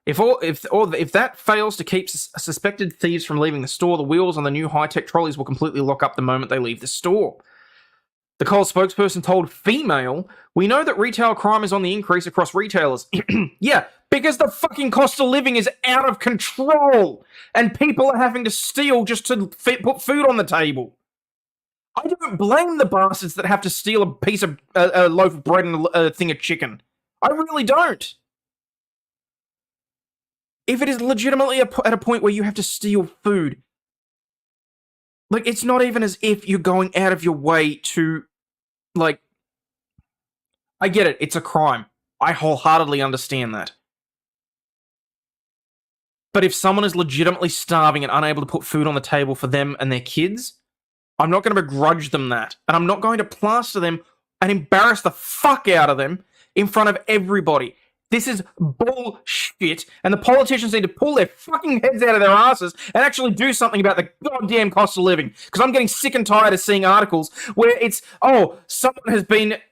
If that fails to keep suspected thieves from leaving the store, the wheels on the new high-tech trolleys will completely lock up the moment they leave the store. The Coles spokesperson told Female, "We know that retail crime is on the increase across retailers." Yeah, because the fucking cost of living is out of control and people are having to steal just to put food on the table. I don't blame the bastards that have to steal a loaf of bread and a thing of chicken. I really don't. If it is legitimately at a point where you have to steal food, like, it's not even as if you're going out of your way to, like, I get it, it's a crime. I wholeheartedly understand that. But if someone is legitimately starving and unable to put food on the table for them and their kids, I'm not going to begrudge them that. And I'm not going to plaster them and embarrass the fuck out of them in front of everybody. This is bullshit, and the politicians need to pull their fucking heads out of their asses and actually do something about the goddamn cost of living. Because I'm getting sick and tired of seeing articles where it's, oh, someone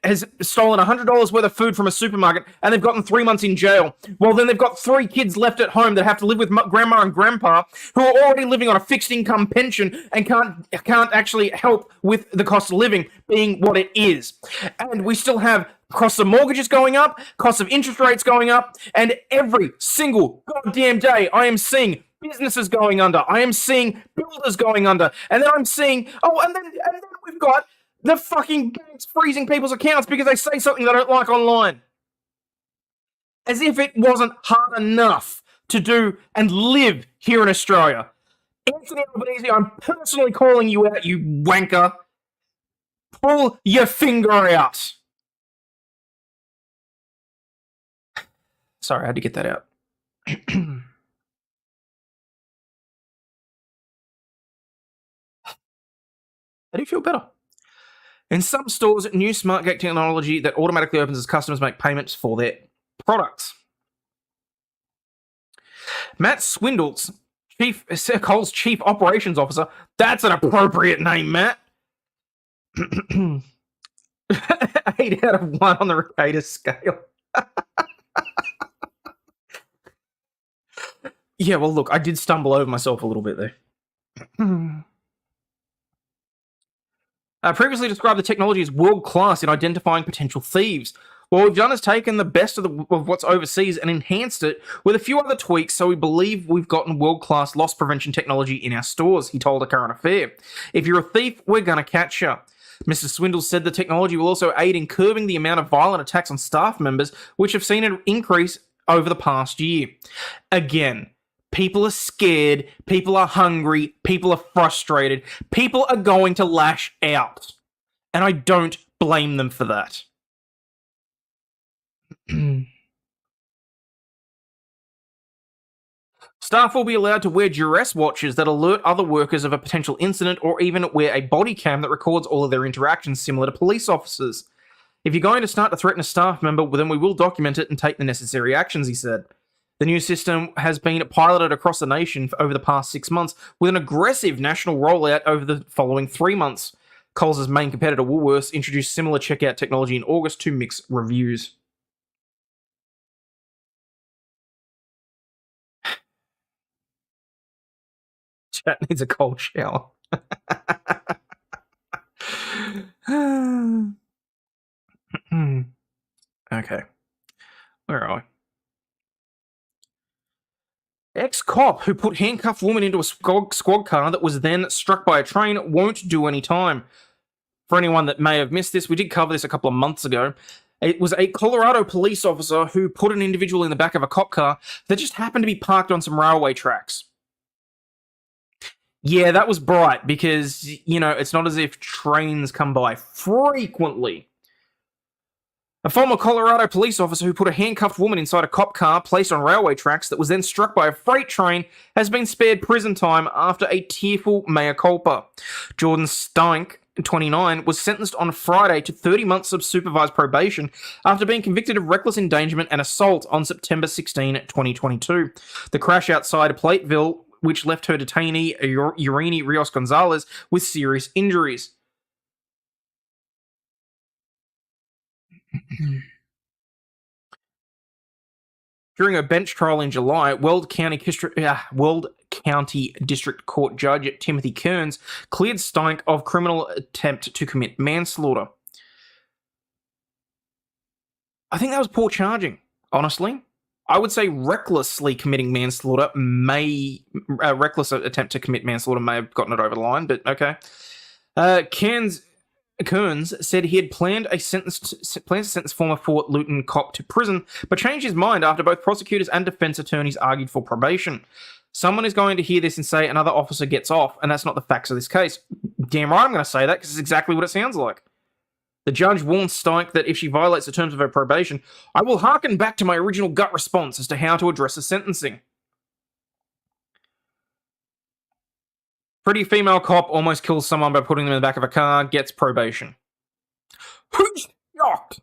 has stolen $100 worth of food from a supermarket and they've gotten 3 months in jail. Well, then they've got 3 kids left at home that have to live with grandma and grandpa who are already living on a fixed income pension and can't actually help with the cost of living being what it is. And we still have costs of mortgages going up, costs of interest rates going up, and every single goddamn day I am seeing businesses going under. I am seeing builders going under. And then I'm seeing, and then we've got the fucking banks freezing people's accounts because they say something they don't like online. As if it wasn't hard enough to do and live here in Australia. Anthony Albanese, I'm personally calling you out, you wanker. Pull your finger out. Sorry, I had to get that out. I do feel better. In some stores, new smart gate technology that automatically opens as customers make payments for their products. Matt Swindles, Coles Chief Operations Officer. That's an appropriate name, Matt. 8 out of 1 on the Ricator scale. Yeah, well, look, I did stumble over myself a little bit there. Previously described the technology as world-class in identifying potential thieves. What we've done is taken the best of what's overseas and enhanced it with a few other tweaks, so we believe we've gotten world-class loss prevention technology in our stores, he told A Current Affair. If you're a thief, we're going to catch you. Mr. Swindle said the technology will also aid in curbing the amount of violent attacks on staff members, which have seen an increase over the past year. Again, people are scared, people are hungry, people are frustrated, people are going to lash out. And I don't blame them for that. Staff will be allowed to wear duress watches that alert other workers of a potential incident, or even wear a body cam that records all of their interactions, similar to police officers. If you're going to start to threaten a staff member, then we will document it and take the necessary actions, he said. The new system has been piloted across the nation over the past 6 months, with an aggressive national rollout over the following 3 months. Coles' main competitor, Woolworths, introduced similar checkout technology in August to mixed reviews. Chat needs a cold shower. Okay. Where are we? Ex-cop who put handcuffed woman into a squad car that was then struck by a train won't do any time. For anyone that may have missed this, we did cover this a couple of months ago. It was a Colorado police officer who put an individual in the back of a cop car that just happened to be parked on some railway tracks. Yeah, that was bright because, you know, it's not as if trains come by frequently. A former Colorado police officer who put a handcuffed woman inside a cop car placed on railway tracks that was then struck by a freight train has been spared prison time after a tearful mea culpa. Jordan Steinck, 29, was sentenced on Friday to 30 months of supervised probation after being convicted of reckless endangerment and assault on September 16, 2022. The crash outside Plateville which left her detainee, Ureni Rios Gonzalez, with serious injuries. During a bench trial in July, Weld County District Court Judge Timothy Kearns cleared Steinke of criminal attempt to commit manslaughter. I think that was poor charging, honestly. I would say recklessly committing manslaughter reckless attempt to commit manslaughter may have gotten it over the line, but okay. Kearns said he had planned to sentence former Fort Luton cop to prison, but changed his mind after both prosecutors and defense attorneys argued for probation. Someone is going to hear this and say another officer gets off, and that's not the facts of this case. Damn right I'm going to say that, because it's exactly what it sounds like. The judge warned Steinke that if she violates the terms of her probation, I will hearken back to my original gut response as to how to address the sentencing. Pretty female cop almost kills someone by putting them in the back of a car, gets probation. Who's shocked?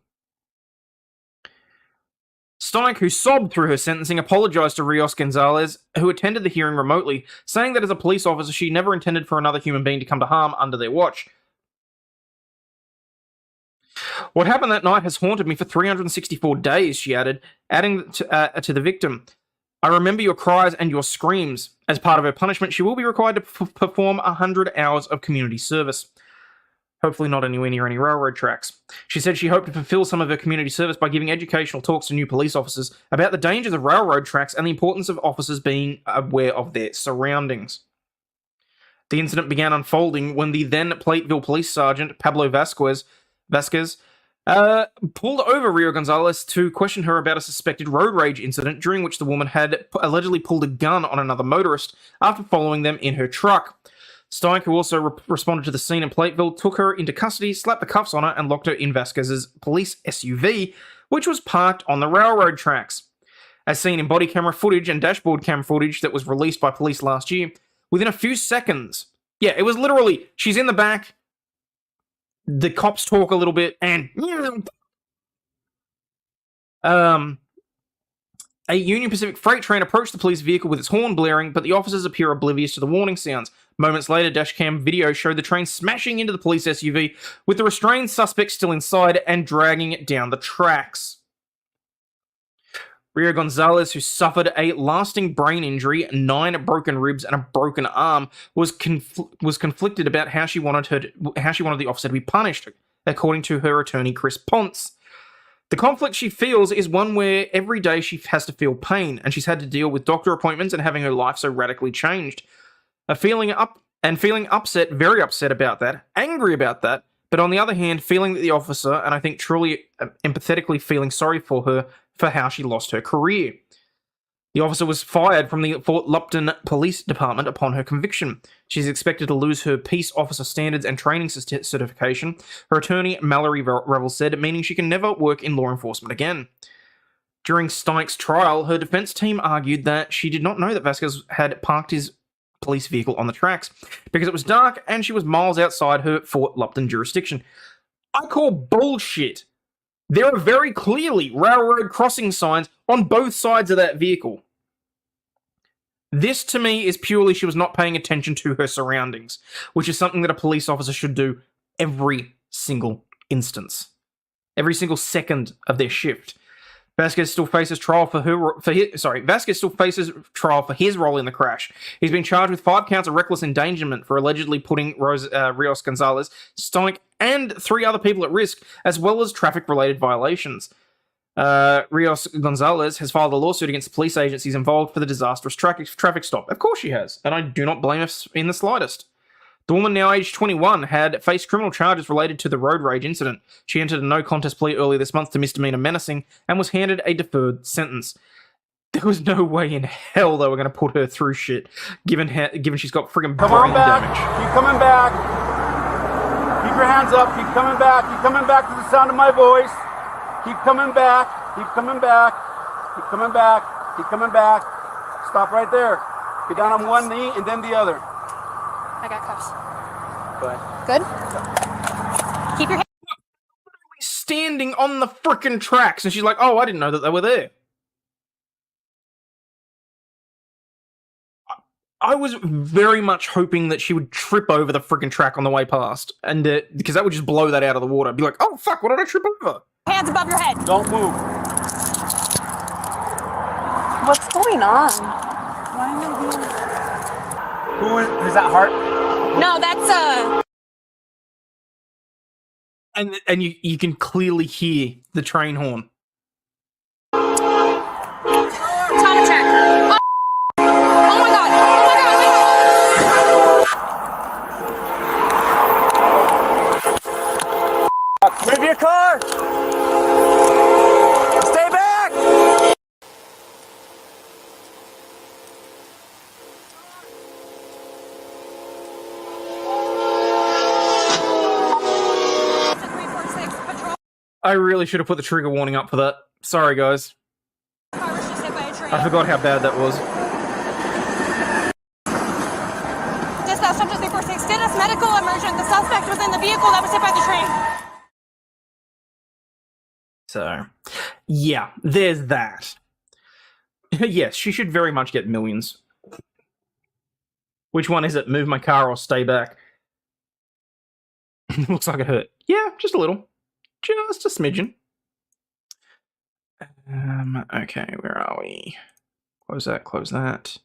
Steinke, who sobbed through her sentencing, apologized to Rios Gonzalez, who attended the hearing remotely, saying that as a police officer, she never intended for another human being to come to harm under their watch. What happened that night has haunted me for 364 days, she added, adding to the victim. I remember your cries and your screams. As part of her punishment, she will be required to perform 100 hours of community service. Hopefully not anywhere near any railroad tracks. She said she hoped to fulfill some of her community service by giving educational talks to new police officers about the dangers of railroad tracks and the importance of officers being aware of their surroundings. The incident began unfolding when the then Plateville Police Sergeant, Pablo Vasquez, pulled over Rio Gonzalez to question her about a suspected road rage incident during which the woman had allegedly pulled a gun on another motorist after following them in her truck. Steinke, who also responded to the scene in Plateville, took her into custody, slapped the cuffs on her, and locked her in Vasquez's police SUV, which was parked on the railroad tracks. As seen in body camera footage and dashboard cam footage that was released by police last year, within a few seconds, yeah, it was literally, she's in the back, the cops talk a little bit, and a Union Pacific freight train approached the police vehicle with its horn blaring, but the officers appear oblivious to the warning sounds. Moments later, dashcam video showed the train smashing into the police SUV, with the restrained suspect still inside and dragging it down the tracks. Rio Gonzalez, who suffered a lasting brain injury, 9 broken ribs, and a broken arm, was conflicted about how she wanted the officer to be punished, according to her attorney Chris Ponce. The conflict she feels is one where every day she has to feel pain, and she's had to deal with doctor appointments and having her life so radically changed. Feeling upset, very upset about that, angry about that, but on the other hand, feeling that the officer, and I think truly empathetically feeling sorry for her for how she lost her career. The officer was fired from the Fort Lupton Police Department upon her conviction. She's expected to lose her peace officer standards and training certification, her attorney Mallory Revel said, meaning she can never work in law enforcement again. During Steinke's trial, her defense team argued that she did not know that Vasquez had parked his police vehicle on the tracks because it was dark and she was miles outside her Fort Lupton jurisdiction. I call bullshit. There are very clearly railroad crossing signs on both sides of that vehicle. This, to me, is purely she was not paying attention to her surroundings, which is something that a police officer should do every single instance, every single second of their shift. Vasquez still faces trial for his role in the crash. He's been charged with 5 counts of reckless endangerment for allegedly putting Rios Gonzalez, Steinke, and 3 other people at risk, as well as traffic-related violations. Rios Gonzalez has filed a lawsuit against the police agencies involved for the disastrous traffic stop. Of course she has, and I do not blame her in the slightest. The woman, now aged 21, had faced criminal charges related to the road rage incident. She entered a no-contest plea earlier this month to misdemeanor menacing and was handed a deferred sentence. There was no way in hell they were going to put her through shit, given she's got friggin' brain damage. Keep coming back. Keep your hands up. Keep coming back. Keep coming back to the sound of my voice. Keep coming back. Keep coming back. Keep coming back. Keep coming back. Stop right there. Get down on one knee and then the other. I got cuffs. Go ahead. Good? Keep your hands. Standing on the frickin' tracks, and she's like, oh, I didn't know that they were there. I was very much hoping that she would trip over the freaking track on the way past, and because that would just blow that out of the water. I'd be like, oh fuck, what did I trip over? Hands above your head. Don't move. What's going on? Who is that Heart? No, that's And you can clearly hear the train horn. Time check. Oh, oh my god. Oh my god. Move your car. Stay back. I really should have put the trigger warning up for that. Sorry, guys. I forgot how bad that was. Dispatch up to 346. Did a medical emergent. The suspect was in the vehicle that was hit by the train. So, yeah, there's that. Yes, she should very much get millions. Which one is it? Move my car or stay back? Looks like it hurt. Yeah, just a little. Just a smidgen. Okay, where are we? Close that, close that.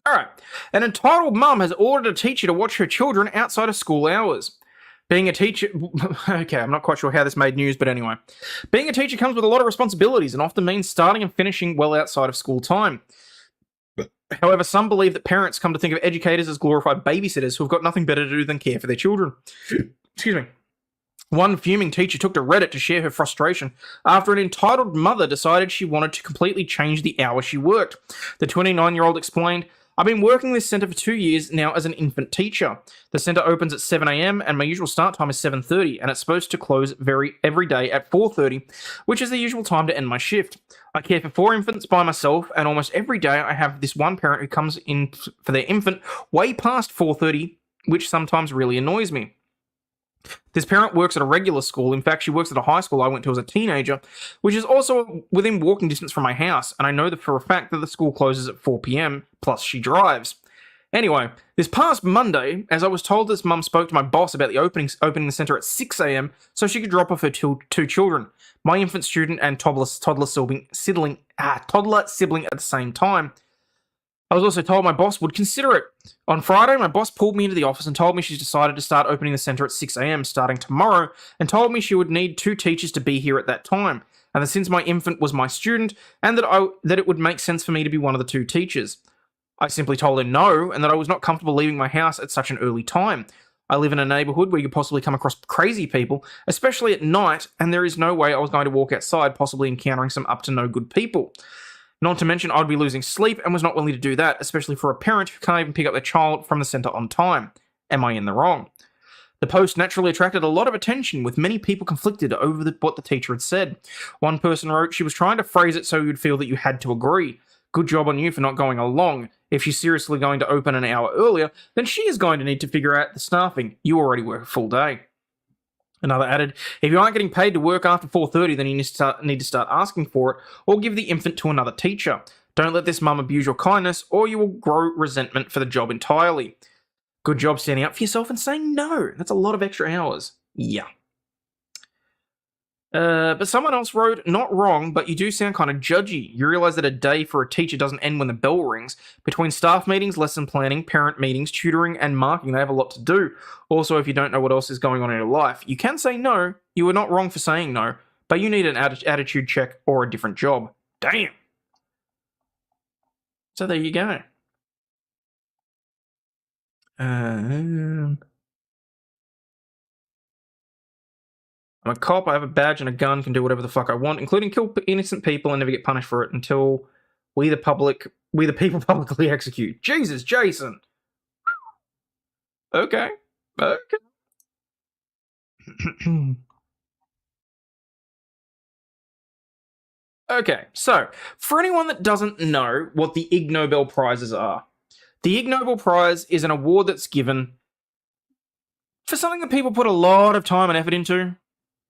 Alright. An entitled mum has ordered a teacher to watch her children outside of school hours. Being a teacher... Okay, I'm not quite sure how this made news, but anyway. Being a teacher comes with a lot of responsibilities and often means starting and finishing well outside of school time. However, some believe that parents come to think of educators as glorified babysitters who have got nothing better to do than care for their children. Excuse me. One fuming teacher took to Reddit to share her frustration after an entitled mother decided she wanted to completely change the hour she worked. The 29-year-old explained, I've been working this centre for 2 years now as an infant teacher. The centre opens at 7 a.m. and my usual start time is 7:30, and it's supposed to close every day at 4:30, which is the usual time to end my shift. I care for 4 infants by myself, and almost every day I have this one parent who comes in for their infant way past 4:30, which sometimes really annoys me. This parent works at a regular school. In fact, she works at a high school I went to as a teenager, which is also within walking distance from my house, and I know that for a fact that the school closes at 4 p.m, plus she drives. Anyway, this past Monday, as I was told, this mum spoke to my boss about the opening the centre at 6 a.m. so she could drop off her two children, my infant student and toddler sibling at the same time. I was also told my boss would consider it. On Friday, my boss pulled me into the office and told me she's decided to start opening the centre at 6 a.m. starting tomorrow, and told me she would need 2 teachers to be here at that time, and that since my infant was my student, and that it would make sense for me to be one of the 2 teachers. I simply told her no, and that I was not comfortable leaving my house at such an early time. I live in a neighbourhood where you could possibly come across crazy people, especially at night, and there is no way I was going to walk outside, possibly encountering some up-to-no-good people. Not to mention, I'd be losing sleep and was not willing to do that, especially for a parent who can't even pick up their child from the centre on time. Am I in the wrong? The post naturally attracted a lot of attention, with many people conflicted over what the teacher had said. One person wrote, she was trying to phrase it so you'd feel that you had to agree. Good job on you for not going along. If she's seriously going to open an hour earlier, then she is going to need to figure out the staffing. You already work a full day. Another added, if you aren't getting paid to work after 4:30, then you need to start asking for it, or give the infant to another teacher. Don't let this mum abuse your kindness, or you will grow resentment for the job entirely. Good job standing up for yourself and saying no. That's a lot of extra hours. Yeah. But someone else wrote, not wrong, but you do sound kind of judgy. You realise that a day for a teacher doesn't end when the bell rings. Between staff meetings, lesson planning, parent meetings, tutoring, and marking, they have a lot to do. Also, if you don't know what else is going on in your life, you can say no. You are not wrong for saying no, but you need an attitude check or a different job. Damn. So there you go. I'm a cop, I have a badge and a gun, can do whatever the fuck I want, including kill innocent people and never get punished for it until we the people publicly execute. Jesus, Jason! Okay. Okay, so, for anyone that doesn't know what the Ig Nobel Prizes are, the Ig Nobel Prize is an award that's given for something that people put a lot of time and effort into,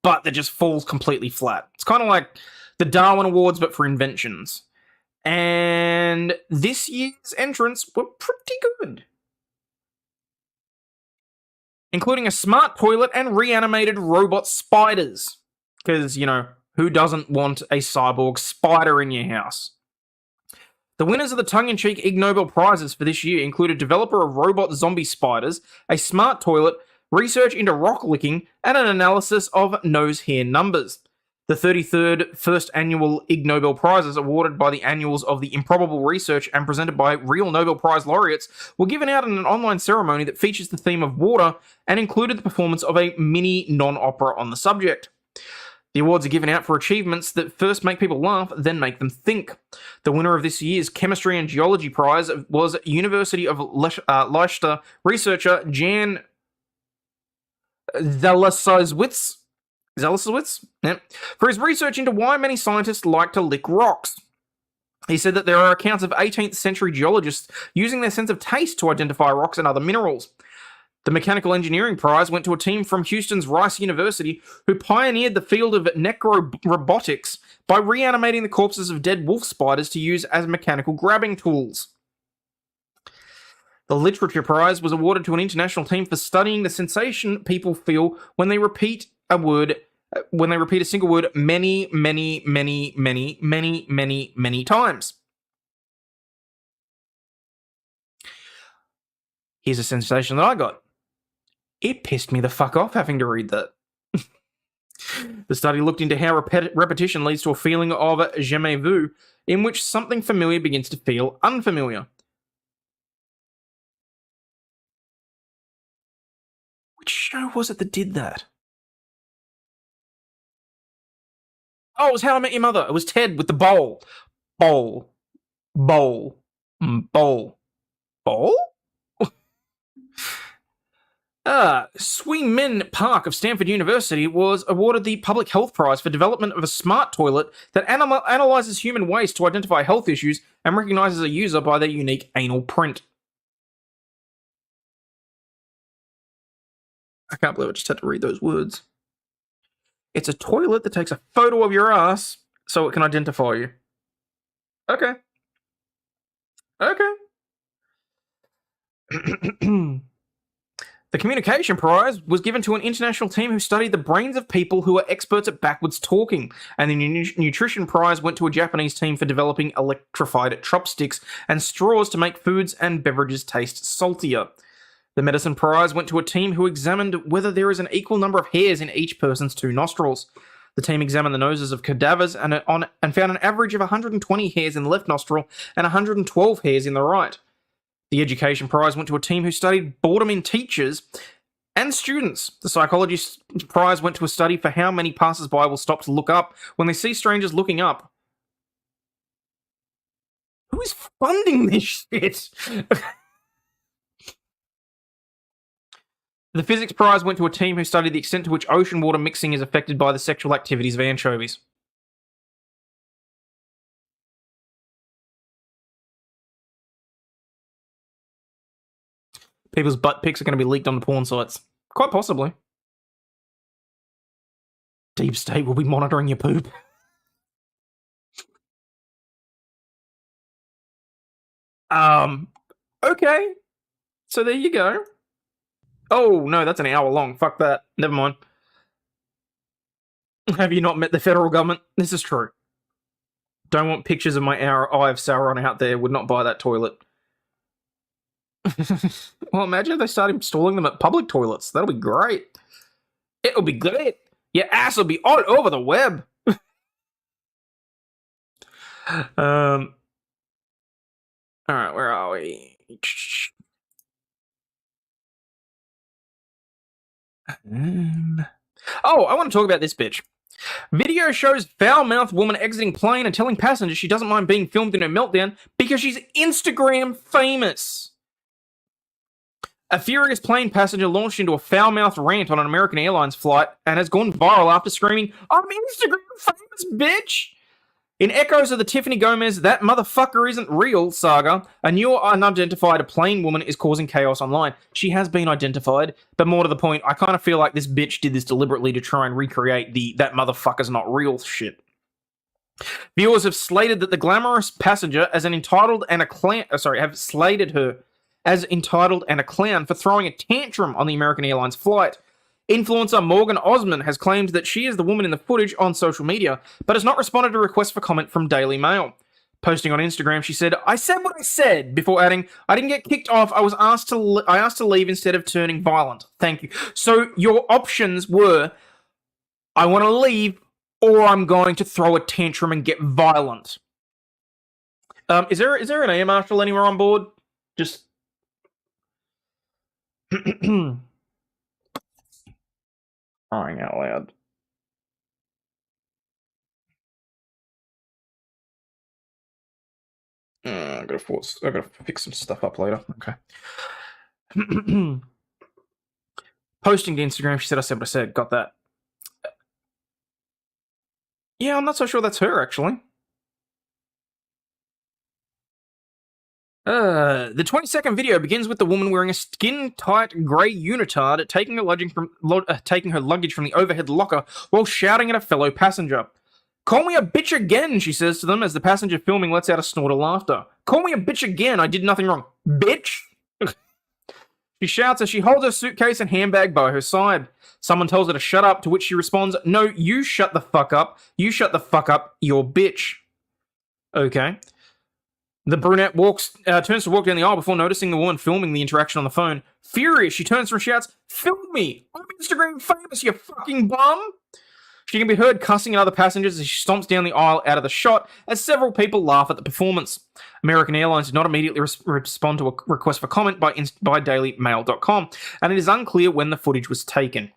but that just falls completely flat. It's kind of like the Darwin Awards, but for inventions. And and this year's entrants were pretty good, including a smart toilet and reanimated robot spiders. Because, you know, who doesn't want a cyborg spider in your house? The winners of the tongue-in-cheek Ig Nobel Prizes for this year included developer of robot zombie spiders, a smart toilet, research into rock licking, and an analysis of nose hair numbers. The 33rd First Annual Ig Nobel Prizes, awarded by the annuals of the Improbable Research and presented by real Nobel Prize laureates, were given out in an online ceremony that features the theme of water and included the performance of a mini non-opera on the subject. The awards are given out for achievements that first make people laugh, then make them think. The winner of this year's Chemistry and Geology Prize was University of Leicester researcher Jan Zalasowicz, for his research into why many scientists like to lick rocks. He said that there are accounts of 18th century geologists using their sense of taste to identify rocks and other minerals. The Mechanical Engineering Prize went to a team from Houston's Rice University who pioneered the field of necrorobotics by reanimating the corpses of dead wolf spiders to use as mechanical grabbing tools. The Literature Prize was awarded to an international team for studying the sensation people feel when they repeat a single word many times. Here's a sensation that I got. It pissed me the fuck off having to read that. The study looked into how repetition leads to a feeling of jamais vu, in which something familiar begins to feel unfamiliar. Which show was it that did that? Oh, it was How I Met Your Mother. It was Ted with the bowl. Bowl. Swee Min Park of Stanford University was awarded the Public Health Prize for development of a smart toilet that analyzes human waste to identify health issues and recognizes a user by their unique anal print. I can't believe I just had to read those words. It's a toilet that takes a photo of your ass so it can identify you. Okay. The Communication Prize was given to an international team who studied the brains of people who are experts at backwards talking, and the Nutrition Prize went to a Japanese team for developing electrified chopsticks and straws to make foods and beverages taste saltier. The Medicine Prize went to a team who examined whether there is an equal number of hairs in each person's two nostrils. The team examined the noses of cadavers and found an average of 120 hairs in the left nostril and 112 hairs in the right. The Education Prize went to a team who studied boredom in teachers and students. The Psychology Prize went to a study for how many passers-by will stop to look up when they see strangers looking up. Who is funding this shit? The Physics Prize went to a team who studied the extent to which ocean water mixing is affected by the sexual activities of anchovies. People's butt pics are going to be leaked on the porn sites. Quite possibly. Deep State will be monitoring your poop. Okay. So there you go. Oh, no, that's an hour long. Fuck that. Never mind. Have you not met the federal government? This is true. Don't want pictures of my Eye of Sauron out there. Would not buy that toilet. Well, imagine if they start installing them at public toilets. That'll be great. It'll be great. Your ass will be all over the web. All right, where are we? Oh, I want to talk about this bitch. Video shows foul-mouthed woman exiting plane and telling passengers she doesn't mind being filmed in her meltdown because she's Instagram famous. A furious plane passenger launched into a foul-mouthed rant on an American Airlines flight and has gone viral after screaming, "I'm Instagram famous, bitch!" In echoes of the Tiffany Gomez "that motherfucker isn't real" saga, a new unidentified plane woman is causing chaos online. She has been identified, but more to the point, I kind of feel like this bitch did this deliberately to try and recreate the "that motherfucker's not real" shit. Viewers have slated that the glamorous passenger as an entitled and a clown. Have slated her as entitled and a clown for throwing a tantrum on the American Airlines flight. Influencer Morgan Osman has claimed that she is the woman in the footage on social media, but has not responded to requests for comment from Daily Mail. Posting on Instagram, she said, "I said what I said," before adding, "I didn't get kicked off. I asked to leave instead of turning violent. Thank you." So your options were, I want to leave, or I'm going to throw a tantrum and get violent. Is there an air marshal anywhere on board? Just crying out loud. I gotta fix some stuff up later. Okay. Posting to Instagram, she said, "I said what I said." Got that. Yeah, I'm not so sure that's her, actually. The 20-second video begins with the woman wearing a skin-tight grey unitard taking her luggage from the overhead locker while shouting at a fellow passenger. "Call me a bitch again," she says to them as the passenger filming lets out a snort of laughter. "Call me a bitch again, I did nothing wrong. Bitch!" She shouts as she holds her suitcase and handbag by her side. Someone tells her to shut up, to which she responds, "No, you shut the fuck up. You shut the fuck up, you're bitch." Okay. The brunette turns to walk down the aisle before noticing the woman filming the interaction on the phone. Furious, she turns and shouts, "Film me! I'm Instagram famous, you fucking bum!" She can be heard cussing at other passengers as she stomps down the aisle out of the shot, as several people laugh at the performance. American Airlines did not immediately respond to a request for comment by dailymail.com, and it is unclear when the footage was taken.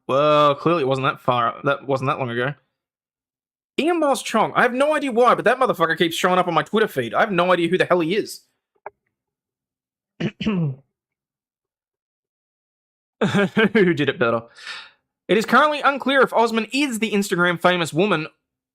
Well, clearly it wasn't that long ago. Ian Miles Chong, I have no idea why, but that motherfucker keeps showing up on my Twitter feed. I have no idea who the hell he is. Who did it better? It is currently unclear if Osman is the Instagram famous woman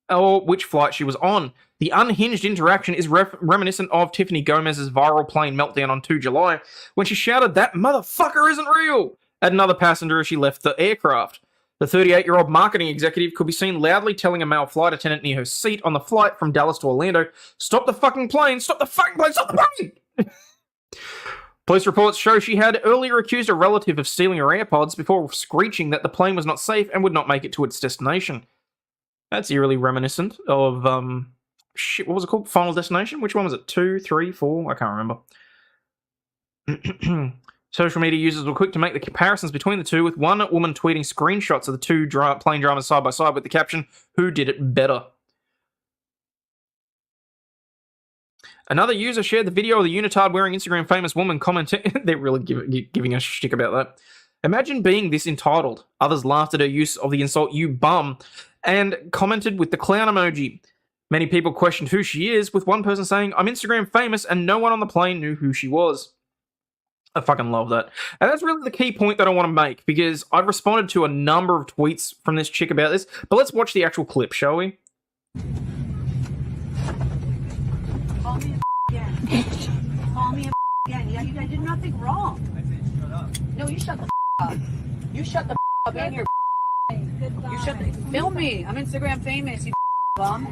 or which flight she was on. The unhinged interaction is reminiscent of Tiffany Gomez's viral plane meltdown on 2 July when she shouted, "That motherfucker isn't real!" at another passenger as she left the aircraft. The 38-year-old marketing executive could be seen loudly telling a male flight attendant near her seat on the flight from Dallas to Orlando, "Stop the fucking plane! Stop the fucking plane! Stop the plane!" Police reports show she had earlier accused a relative of stealing her AirPods before screeching that the plane was not safe and would not make it to its destination. That's eerily reminiscent of, what was it called? Final Destination? Which one was it? 2, 3, 4? I can't remember. Social media users were quick to make the comparisons between the two, with one woman tweeting screenshots of the two plane dramas side by side with the caption, "Who did it better?" Another user shared the video of the unitard wearing Instagram famous woman commenting. They're really giving us shtick about that. "Imagine being this entitled." Others laughed at her use of the insult "you bum" and commented with the clown emoji. Many people questioned who she is, with one person saying, "I'm Instagram famous," and no one on the plane knew who she was. I fucking love that. And that's really the key point that I want to make, because I've responded to a number of tweets from this chick about this, but let's watch the actual clip, shall we? Call me again. Call me again. Yeah, I did nothing wrong. I said shut up. No, you shut the up. You shut the up and you're you shut the film me. I'm Instagram famous, you bum.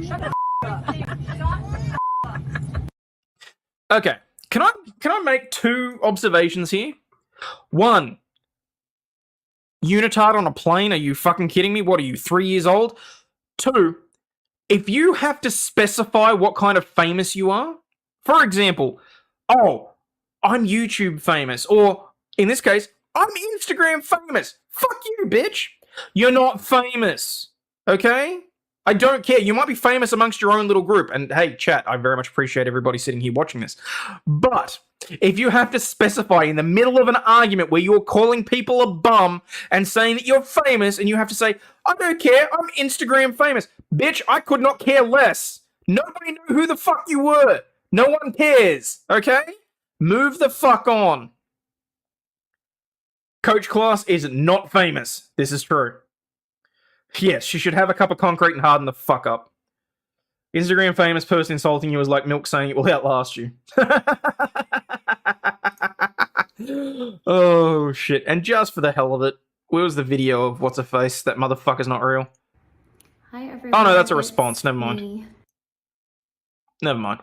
Shut the up. Okay. Can I make two observations here? One, unitard on a plane? Are you fucking kidding me? What are you, 3 years old? Two, if you have to specify what kind of famous you are, for example, oh, I'm YouTube famous, or in this case, I'm Instagram famous. Fuck you, bitch. You're not famous, okay? I don't care. You might be famous amongst your own little group. And hey, chat, I very much appreciate everybody sitting here watching this. But if you have to specify in the middle of an argument where you're calling people a bum and saying that you're famous, and you have to say, "I don't care, I'm Instagram famous." Bitch, I could not care less. Nobody knew who the fuck you were. No one cares, okay? Move the fuck on. Coach Class is not famous. This is true. Yes, she should have a cup of concrete and harden the fuck up. Instagram famous person insulting you is like milk saying it will outlast you. Oh, shit. And just for the hell of it, where was the video of what's-her-face? That motherfucker's not real. Hi, everyone. Oh no, that's a response. Never mind. Never mind.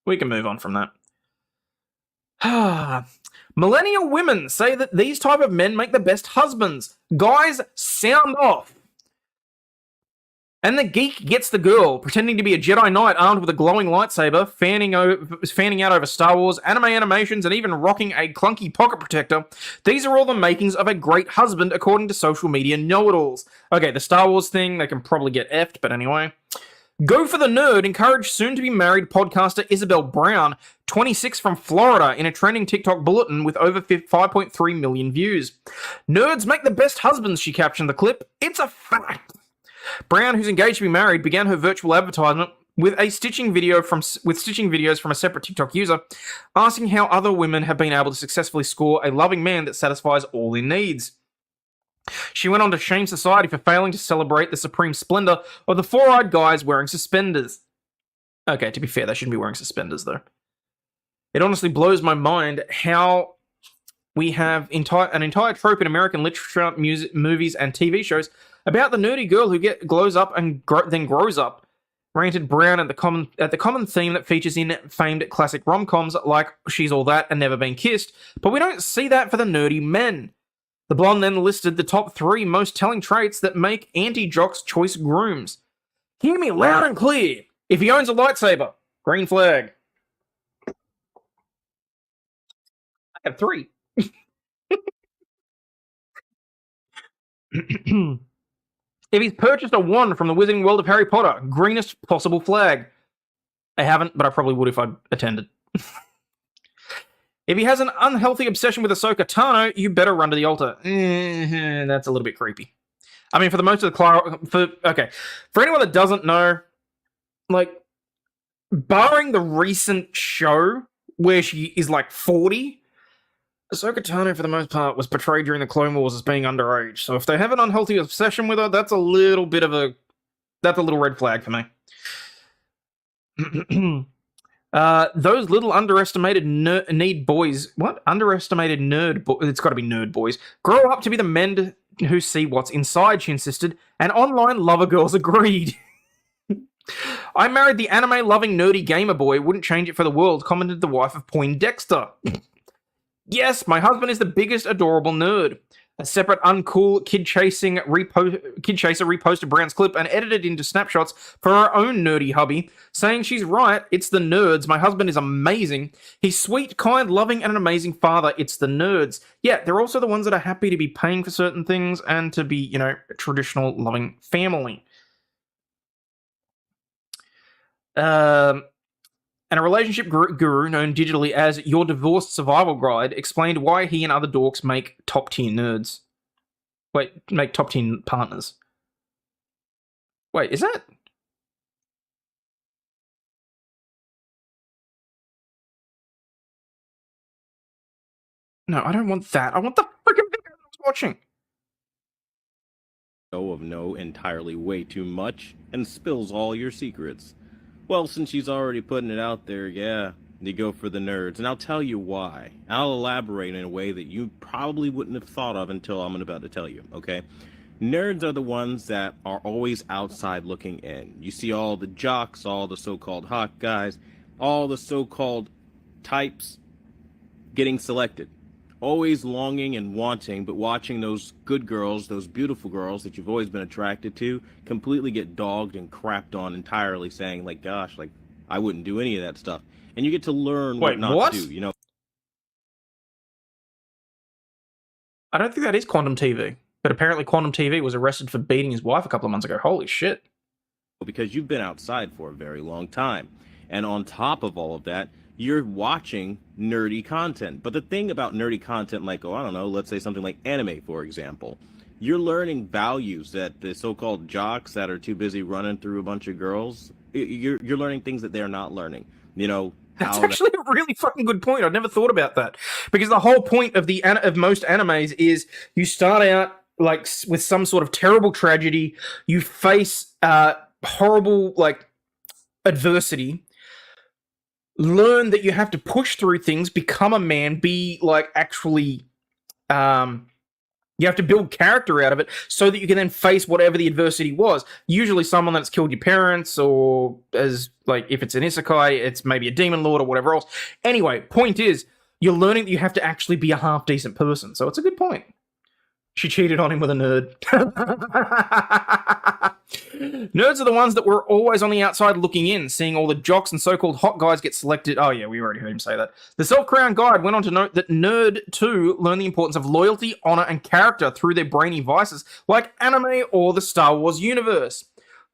We can move on from that. Millennial women say that these type of men make the best husbands. Guys, sound off. And the geek gets the girl, pretending to be a Jedi Knight armed with a glowing lightsaber, fanning out over Star Wars, anime animations, and even rocking a clunky pocket protector. These are all the makings of a great husband, according to social media know-it-alls. Okay, the Star Wars thing, they can probably get effed, but anyway. Go for the nerd encouraged soon-to-be-married podcaster Isabel Brown, 26 from Florida, in a trending TikTok bulletin with over 5.3 million views. Nerds make the best husbands, she captioned the clip. It's a fact. Brown, who's engaged to be married, began her virtual advertisement with stitching videos from a separate TikTok user, asking how other women have been able to successfully score a loving man that satisfies all their needs. She went on to shame society for failing to celebrate the supreme splendor of the four-eyed guys wearing suspenders. Okay, to be fair, they shouldn't be wearing suspenders, though. It honestly blows my mind how we have an entire trope in American literature, music, movies, and TV shows about the nerdy girl who glows up and then grows up. Ranted Brown at the common theme that features in famed classic rom-coms like She's All That and Never Been Kissed, but we don't see that for the nerdy men. The blonde then listed the top 3 most telling traits that make anti-jocks choice grooms. Hear me loud and clear. If he owns a lightsaber, green flag. I have 3. If he's purchased a wand from the Wizarding World of Harry Potter, greenest possible flag. I haven't, but I probably would if I attended. If he has an unhealthy obsession with Ahsoka Tano, you better run to the altar. That's a little bit creepy. I mean, for the most of the for anyone that doesn't know, like, barring the recent show where she is like 40, Ahsoka Tano, for the most part, was portrayed during the Clone Wars as being underage. So if they have an unhealthy obsession with her, that's a little red flag for me. Those little underestimated nerd boys. It's got to be nerd boys. Grow up to be the men who see what's inside, she insisted, and online lover girls agreed. I married the anime-loving nerdy gamer boy, wouldn't change it for the world, commented the wife of Poindexter. Yes, my husband is the biggest adorable nerd. A separate uncool kid chaser reposted Brown's clip and edited into snapshots for her own nerdy hubby, saying she's right, it's the nerds, my husband is amazing. He's sweet, kind, loving, and an amazing father, it's the nerds. Yeah, they're also the ones that are happy to be paying for certain things and to be, a traditional loving family. And a relationship guru known digitally as Your Divorced Survival Guide explained why he and other dorks make top-tier nerds. Make top-tier partners. Wait, is that... No, I don't want that. I want the freaking video that I was watching. Of no entirely way too much and spills all your secrets. Well, since she's already putting it out there, yeah, you go for the nerds. And I'll tell you why. I'll elaborate in a way that you probably wouldn't have thought of until I'm about to tell you, okay? Nerds are the ones that are always outside looking in. You see all the jocks, all the so-called hot guys, all the so-called types getting selected. Always longing and wanting, but watching those good girls, those beautiful girls that you've always been attracted to, completely get dogged and crapped on entirely, saying, like, gosh, like, I wouldn't do any of that stuff. And you get to learn what not to do, I don't think that is Quantum TV, but apparently Quantum TV was arrested for beating his wife a couple of months ago. Holy shit. Because you've been outside for a very long time. And on top of all of that, you're watching nerdy content. But the thing about nerdy content, like, let's say something like anime, for example, you're learning values that the so-called jocks that are too busy running through a bunch of girls, you're learning things that they're not learning. That's actually a really fucking good point. I've never thought about that. Because the whole point of most animes is you start out like with some sort of terrible tragedy, you face horrible adversity, learn that you have to push through things, become a man, be actually You have to build character out of it so that you can then face whatever the adversity was. Usually someone that's killed your parents, or as like if it's an isekai, it's maybe a demon lord or whatever else. Anyway, point is, you're learning that you have to actually be a half-decent person. So it's a good point. She cheated on him with a nerd. Nerds are the ones that were always on the outside looking in, seeing all the jocks and so-called hot guys get selected. Oh yeah, we already heard him say that. The Self-Crowned Guide went on to note that Nerd 2 learned the importance of loyalty, honor, and character through their brainy vices like anime or the Star Wars universe.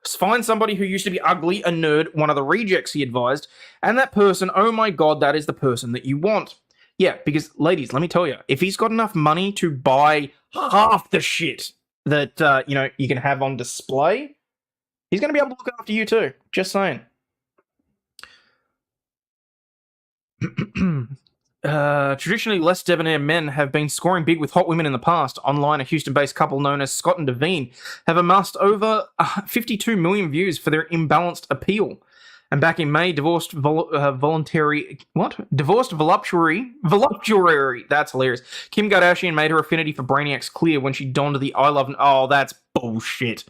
Find somebody who used to be ugly, a nerd, one of the rejects, he advised, and that person, oh my god, that is the person that you want. Yeah, because, ladies, let me tell you, if he's got enough money to buy half the shit that, you can have on display, he's going to be able to look after you too. Just saying. Traditionally, less debonair men have been scoring big with hot women in the past. Online, a Houston-based couple known as Scott and Devine have amassed over 52 million views for their imbalanced appeal. And back in May, divorced voluptuary, that's hilarious. Kim Kardashian made her affinity for brainiacs clear when she donned the I love, oh, that's bullshit.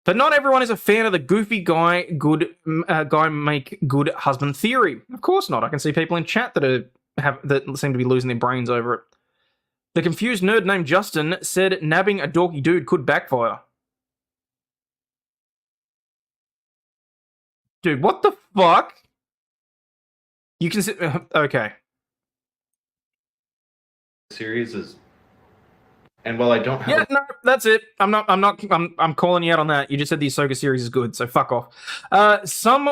But not everyone is a fan of the goofy guy make good husband theory. Of course not. I can see people in chat that seem to be losing their brains over it. The confused nerd named Justin said nabbing a dorky dude could backfire. Dude, what the fuck? You can sit. Okay. Series is, and while I don't have. Yeah, no, that's it. I'm calling you out on that. You just said the Ahsoka series is good, so fuck off. Some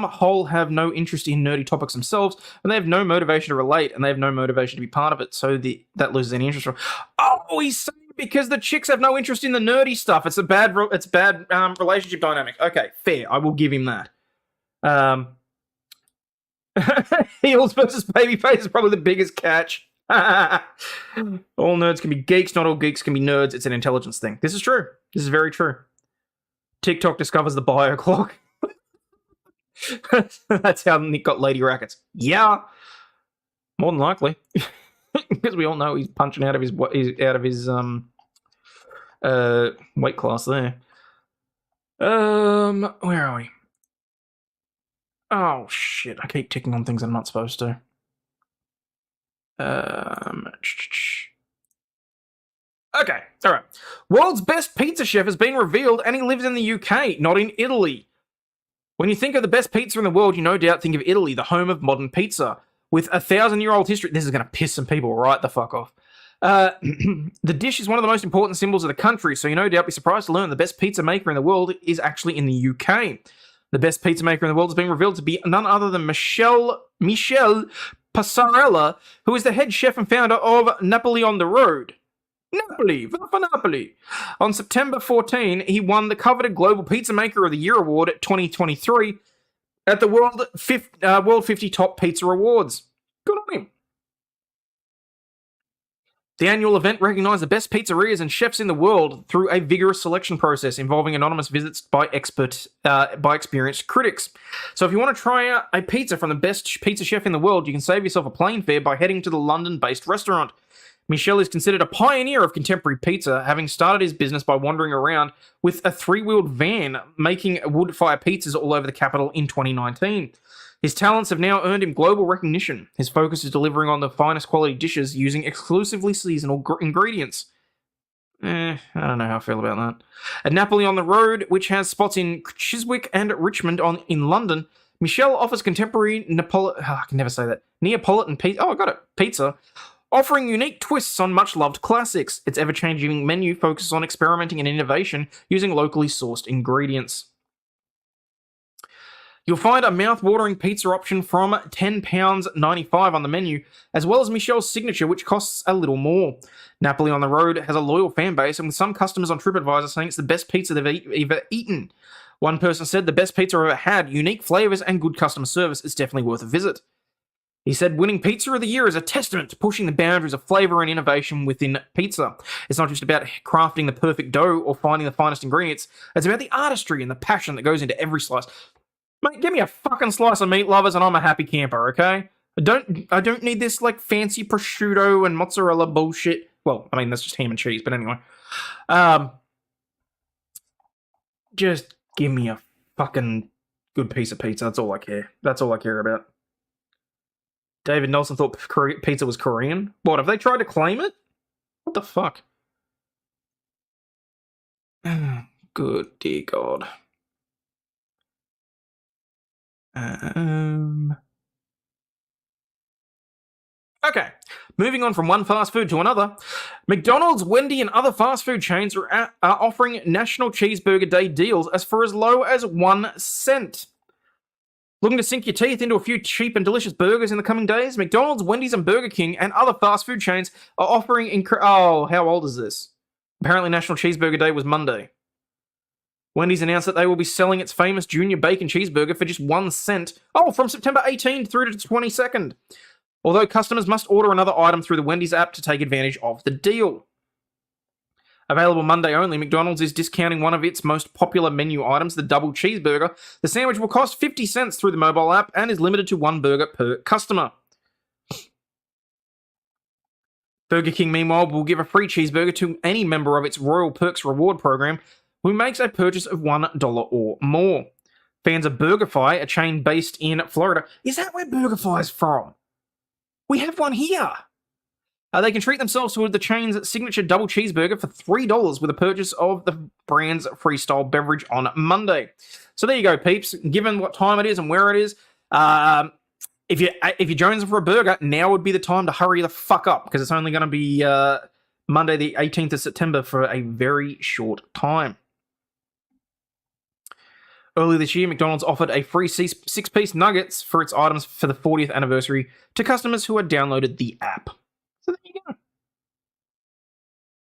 whole have no interest in nerdy topics themselves, and they have no motivation to relate, and they have no motivation to be part of it. So that loses any interest. Oh, he's saying because the chicks have no interest in the nerdy stuff. It's bad relationship dynamic. Okay, fair. I will give him that. Heels versus babyface is probably the biggest catch. All nerds can be geeks, not all geeks can be nerds. It's an intelligence thing. This is true. This is very true. TikTok discovers the bio clock. That's how Nick got lady rackets. Yeah, more than likely. Because we all know he's punching out of his weight class there. Where are we? Oh shit! I keep ticking on things I'm not supposed to. Okay, all right. World's best pizza chef has been revealed, and he lives in the UK, not in Italy. When you think of the best pizza in the world, you no doubt think of Italy, the home of modern pizza. With a 1,000-year-old history, this is going to piss some people right the fuck off. The dish is one of the most important symbols of the country, so you no doubt be surprised to learn the best pizza maker in the world is actually in the UK. The best pizza maker in the world has been revealed to be none other than Michel Passarella, who is the head chef and founder of Napoli on the Road. Napoli. On September 14, he won the coveted Global Pizza Maker of the Year Award 2023 at the World 50 Top Pizza Awards. Good on him. The annual event recognized the best pizzerias and chefs in the world through a vigorous selection process involving anonymous visits by experienced critics. So if you want to try a pizza from the best pizza chef in the world, you can save yourself a plane fare by heading to the London-based restaurant. Michel is considered a pioneer of contemporary pizza, having started his business by wandering around with a 3-wheeled van, making wood-fire pizzas all over the capital in 2019. His talents have now earned him global recognition. His focus is delivering on the finest quality dishes using exclusively seasonal ingredients. I don't know how I feel about that. At Napoli on the Road, which has spots in Chiswick and Richmond in London, Michel offers contemporary Neapolitan pizza. Oh, I got it. Pizza. Offering unique twists on much-loved classics. Its ever-changing menu focuses on experimenting and innovation using locally sourced ingredients. You'll find a mouth-watering pizza option from £10.95 on the menu, as well as Michel's signature, which costs a little more. Napoli on the Road has a loyal fan base, and with some customers on TripAdvisor saying it's the best pizza they've ever eaten. One person said, the best pizza I've ever had, unique flavours and good customer service. It's definitely worth a visit. He said, winning Pizza of the Year is a testament to pushing the boundaries of flavour and innovation within pizza. It's not just about crafting the perfect dough or finding the finest ingredients. It's about the artistry and the passion that goes into every slice. Mate, give me a fucking slice of meat, lovers, and I'm a happy camper, okay? I don't need this like fancy prosciutto and mozzarella bullshit. Well, I mean that's just ham and cheese, but anyway. Just give me a fucking good piece of pizza. That's all I care. That's all I care about. David Nelson thought pizza was Korean. What, have they tried to claim it? What the fuck? Good dear God. Okay, moving on from one fast food to another. McDonald's, Wendy, and other fast food chains are offering National Cheeseburger Day deals for as low as 1 cent. Looking to sink your teeth into a few cheap and delicious burgers in the coming days? McDonald's, Wendy's, and Burger King and other fast food chains are offering oh, how old is this? Apparently National Cheeseburger Day was Monday. Wendy's announced that they will be selling its famous Junior Bacon Cheeseburger for just 1 cent. Oh, from September 18th through to the 22nd. Although customers must order another item through the Wendy's app to take advantage of the deal. Available Monday only, McDonald's is discounting one of its most popular menu items, the double cheeseburger. The sandwich will cost 50 cents through the mobile app and is limited to 1 burger per customer. Burger King, meanwhile, will give a free cheeseburger to any member of its Royal Perks reward program who makes a purchase of $1 or more. Fans of BurgerFi, a chain based in Florida. Is that where BurgerFi is from? We have one here. They can treat themselves to the chain's signature double cheeseburger for $3 with a purchase of the brand's freestyle beverage on Monday. So there you go, peeps. Given what time it is and where it is, if you're jonesing for a burger, now would be the time to hurry the fuck up because it's only going to be Monday the 18th of September for a very short time. Earlier this year, McDonald's offered a free 6-piece nuggets for its items for the 40th anniversary to customers who had downloaded the app. So there you go.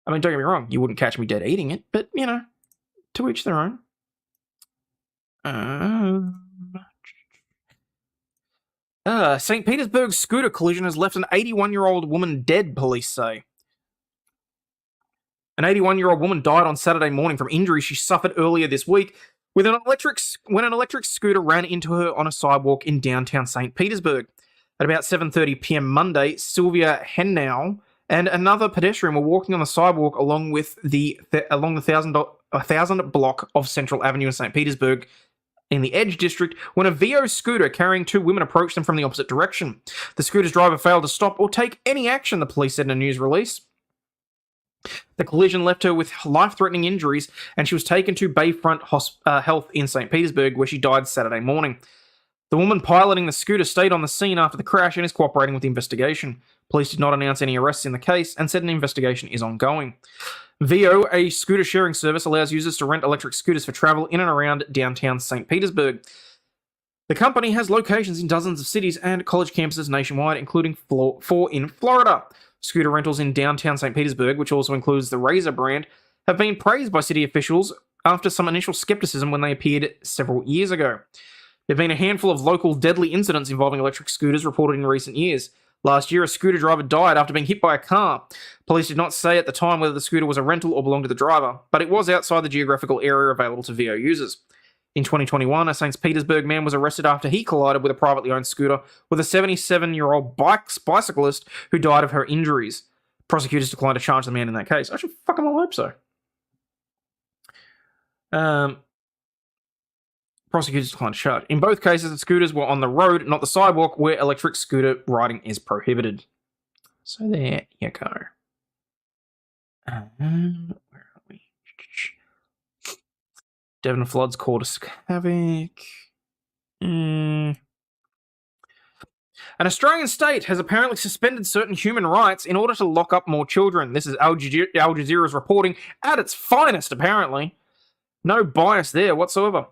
I mean, don't get me wrong, you wouldn't catch me dead eating it, but, you know, to each their own. St. Petersburg's scooter collision has left an 81-year-old woman dead, police say. An 81-year-old woman died on Saturday morning from injuries she suffered earlier this week when an electric scooter ran into her on a sidewalk in downtown St. Petersburg. At about 7:30 p.m. Monday, Sylvia Hennau and another pedestrian were walking on the sidewalk along the 1000 block of Central Avenue in St. Petersburg in the Edge district when a VO scooter carrying 2 women approached them from the opposite direction. The scooter's driver failed to stop or take any action, the police said in a news release. The collision left her with life-threatening injuries, and she was taken to Bayfront Health in St. Petersburg, where she died Saturday morning. The woman piloting the scooter stayed on the scene after the crash and is cooperating with the investigation. Police did not announce any arrests in the case and said an investigation is ongoing. VO, a scooter-sharing service, allows users to rent electric scooters for travel in and around downtown St. Petersburg. The company has locations in dozens of cities and college campuses nationwide, including 4 in Florida. Scooter rentals in downtown St. Petersburg, which also includes the Razor brand, have been praised by city officials after some initial skepticism when they appeared several years ago. There have been a handful of local deadly incidents involving electric scooters reported in recent years. Last year, a scooter driver died after being hit by a car. Police did not say at the time whether the scooter was a rental or belonged to the driver, but it was outside the geographical area available to VO users. In 2021, a St. Petersburg man was arrested after he collided with a privately owned scooter with a 77-year-old bicyclist who died of her injuries. Prosecutors declined to charge the man in that case. I should fucking well hope so. Prosecutors declined to charge. In both cases, the scooters were on the road, not the sidewalk, where electric scooter riding is prohibited. So there you go. Where are we? Devon floods caused havoc. An Australian state has apparently suspended certain human rights in order to lock up more children. This is Al Jazeera's reporting at its finest, apparently. No bias there whatsoever.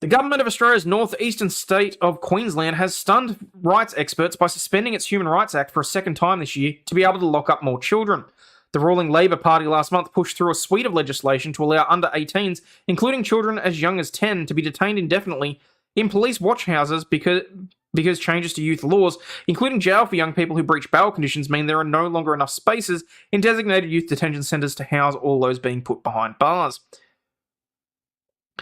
The government of Australia's northeastern state of Queensland has stunned rights experts by suspending its Human Rights Act for a second time this year to be able to lock up more children. The ruling Labor Party last month pushed through a suite of legislation to allow under 18s, including children as young as 10, to be detained indefinitely in police watch houses because changes to youth laws, including jail for young people who breach bail conditions, mean there are no longer enough spaces in designated youth detention centres to house all those being put behind bars.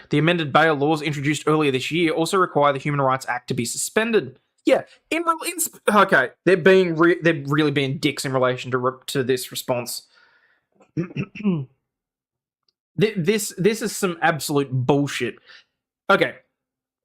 The amended bail laws introduced earlier this year also require the Human Rights Act to be suspended. Yeah, okay, they're really being dicks in relation to this response. This is some absolute bullshit. Okay,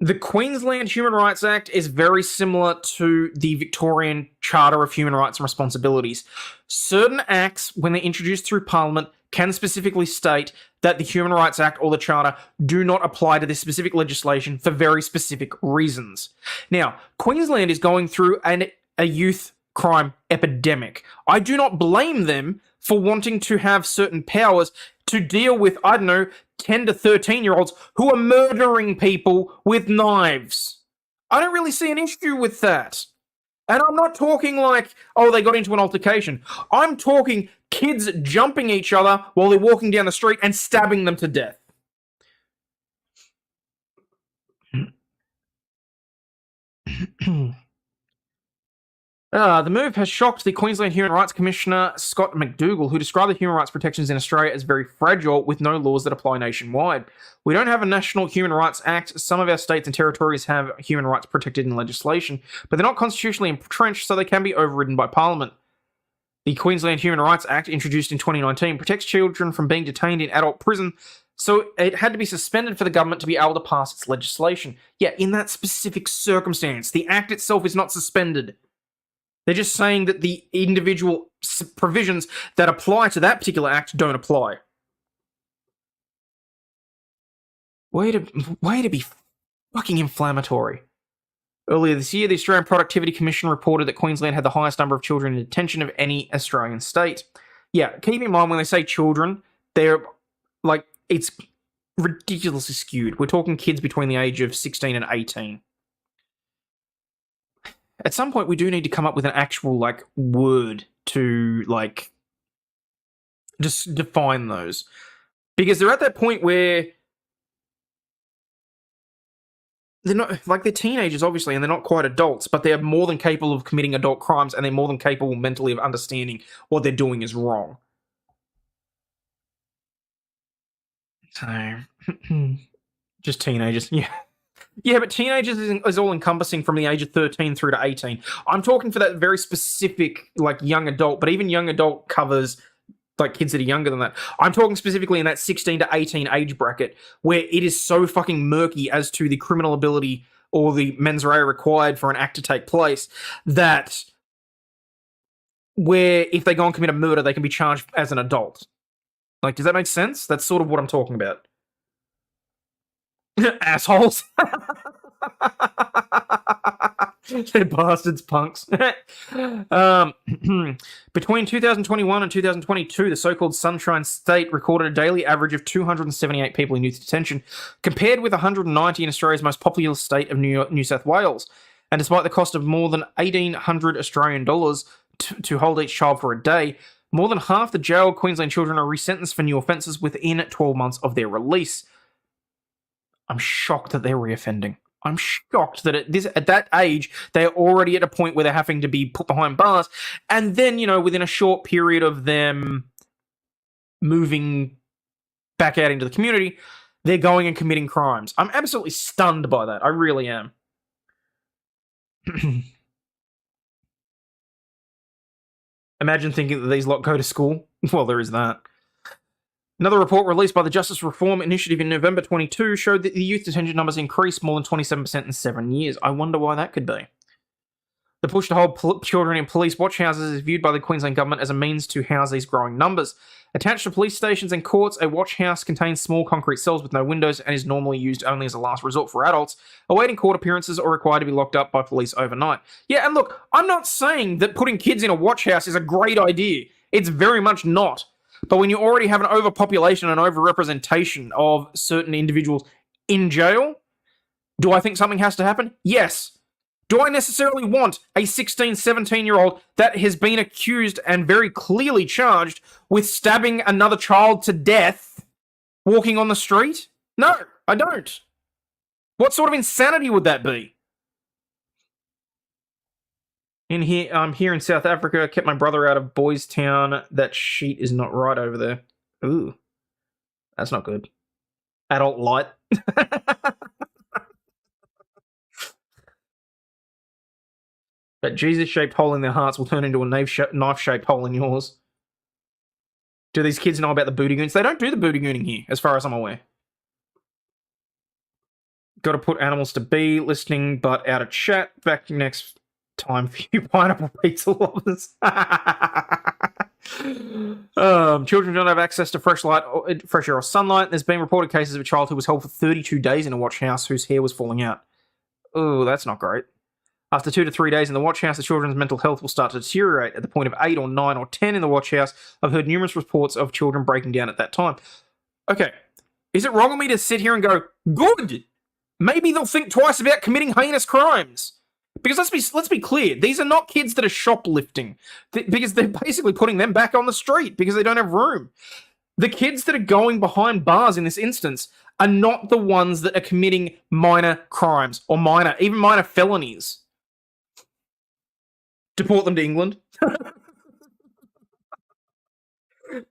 the Queensland Human Rights Act is very similar to the Victorian Charter of Human Rights and Responsibilities. Certain acts, when they're introduced through Parliament, can specifically state that the Human Rights Act or the Charter do not apply to this specific legislation for very specific reasons. Now, Queensland is going through a youth crime epidemic. I do not blame them for wanting to have certain powers to deal with, 10 to 13-year-olds who are murdering people with knives. I don't really see an issue with that. And I'm not talking like, they got into an altercation. I'm talking kids jumping each other while they're walking down the street and stabbing them to death. The move has shocked the Queensland Human Rights Commissioner, Scott McDougall, who described the human rights protections in Australia as very fragile with no laws that apply nationwide. We don't have a national human rights act. Some of our states and territories have human rights protected in legislation, but they're not constitutionally entrenched, so they can be overridden by Parliament. The Queensland Human Rights Act, introduced in 2019, protects children from being detained in adult prison, so it had to be suspended for the government to be able to pass its legislation. Yeah, in that specific circumstance, the act itself is not suspended. They're just saying that the individual provisions that apply to that particular act don't apply. Way to be fucking inflammatory. Earlier this year, the Australian Productivity Commission reported that Queensland had the highest number of children in detention of any Australian state. Yeah, keep in mind when they say children, they're like, it's ridiculously skewed. We're talking kids between the age of 16 and 18. At some point, we do need to come up with an actual, word to, just define those. Because they're at that point where they're not, they're teenagers, obviously, and they're not quite adults, but they're more than capable of committing adult crimes, and they're more than capable mentally of understanding what they're doing is wrong. So, just teenagers, yeah. Yeah, but teenagers is all-encompassing from the age of 13 through to 18. I'm talking for that very specific, young adult, but even young adult covers, kids that are younger than that. I'm talking specifically in that 16 to 18 age bracket, where it is so fucking murky as to the criminal ability or the mens rea required for an act to take place, that where if they go and commit a murder, they can be charged as an adult. Does that make sense? That's sort of what I'm talking about. Assholes. They're bastards, punks. Between 2021 and 2022, the so-called Sunshine State recorded a daily average of 278 people in youth detention, compared with 190 in Australia's most populous state of New South Wales. And despite the cost of more than 1,800 Australian dollars to hold each child for a day, more than half the jailed Queensland children are resentenced for new offences within 12 months of their release. I'm shocked that they're reoffending. I'm shocked that at that age, they're already at a point where they're having to be put behind bars. And then, within a short period of them moving back out into the community, they're going and committing crimes. I'm absolutely stunned by that. I really am. Imagine thinking that these lot go to school. Well, there is that. Another report released by the Justice Reform Initiative in November 22 showed that the youth detention numbers increased more than 27% in 7 years. I wonder why that could be. The push to hold children in police watch houses is viewed by the Queensland Government as a means to house these growing numbers. Attached to police stations and courts, a watch house contains small concrete cells with no windows and is normally used only as a last resort for adults awaiting court appearances or required to be locked up by police overnight. Yeah, and look, I'm not saying that putting kids in a watch house is a great idea. It's very much not. But when you already have an overpopulation and overrepresentation of certain individuals in jail, do I think something has to happen? Yes. Do I necessarily want a 16, 17-year-old that has been accused and very clearly charged with stabbing another child to death walking on the street? No, I don't. What sort of insanity would that be? I'm here in South Africa. Kept my brother out of Boys Town. That sheet is not right over there. Ooh, that's not good. Adult light. Jesus-shaped hole in their hearts will turn into a knife-shaped hole in yours. Do these kids know about the booty goons? They don't do the booty gooning here, as far as I'm aware. Got to put animals to be, listening but out of chat. Back next time for you pineapple pizza lovers. Children don't have access to fresh air or sunlight. There's been reported cases of a child who was held for 32 days in a watch house whose hair was falling out. Oh, that's not great. After 2 to 3 days in the watch house, the children's mental health will start to deteriorate. At the point of 8 or 9 or 10 in the watch house, I've heard numerous reports of children breaking down at that time. Okay, is it wrong of me to sit here and go, good? Maybe they'll think twice about committing heinous crimes. Because let's be clear, these are not kids that are shoplifting, because they're basically putting them back on the street because they don't have room. The kids that are going behind bars in this instance are not the ones that are committing minor crimes or even minor felonies. Deport them to England.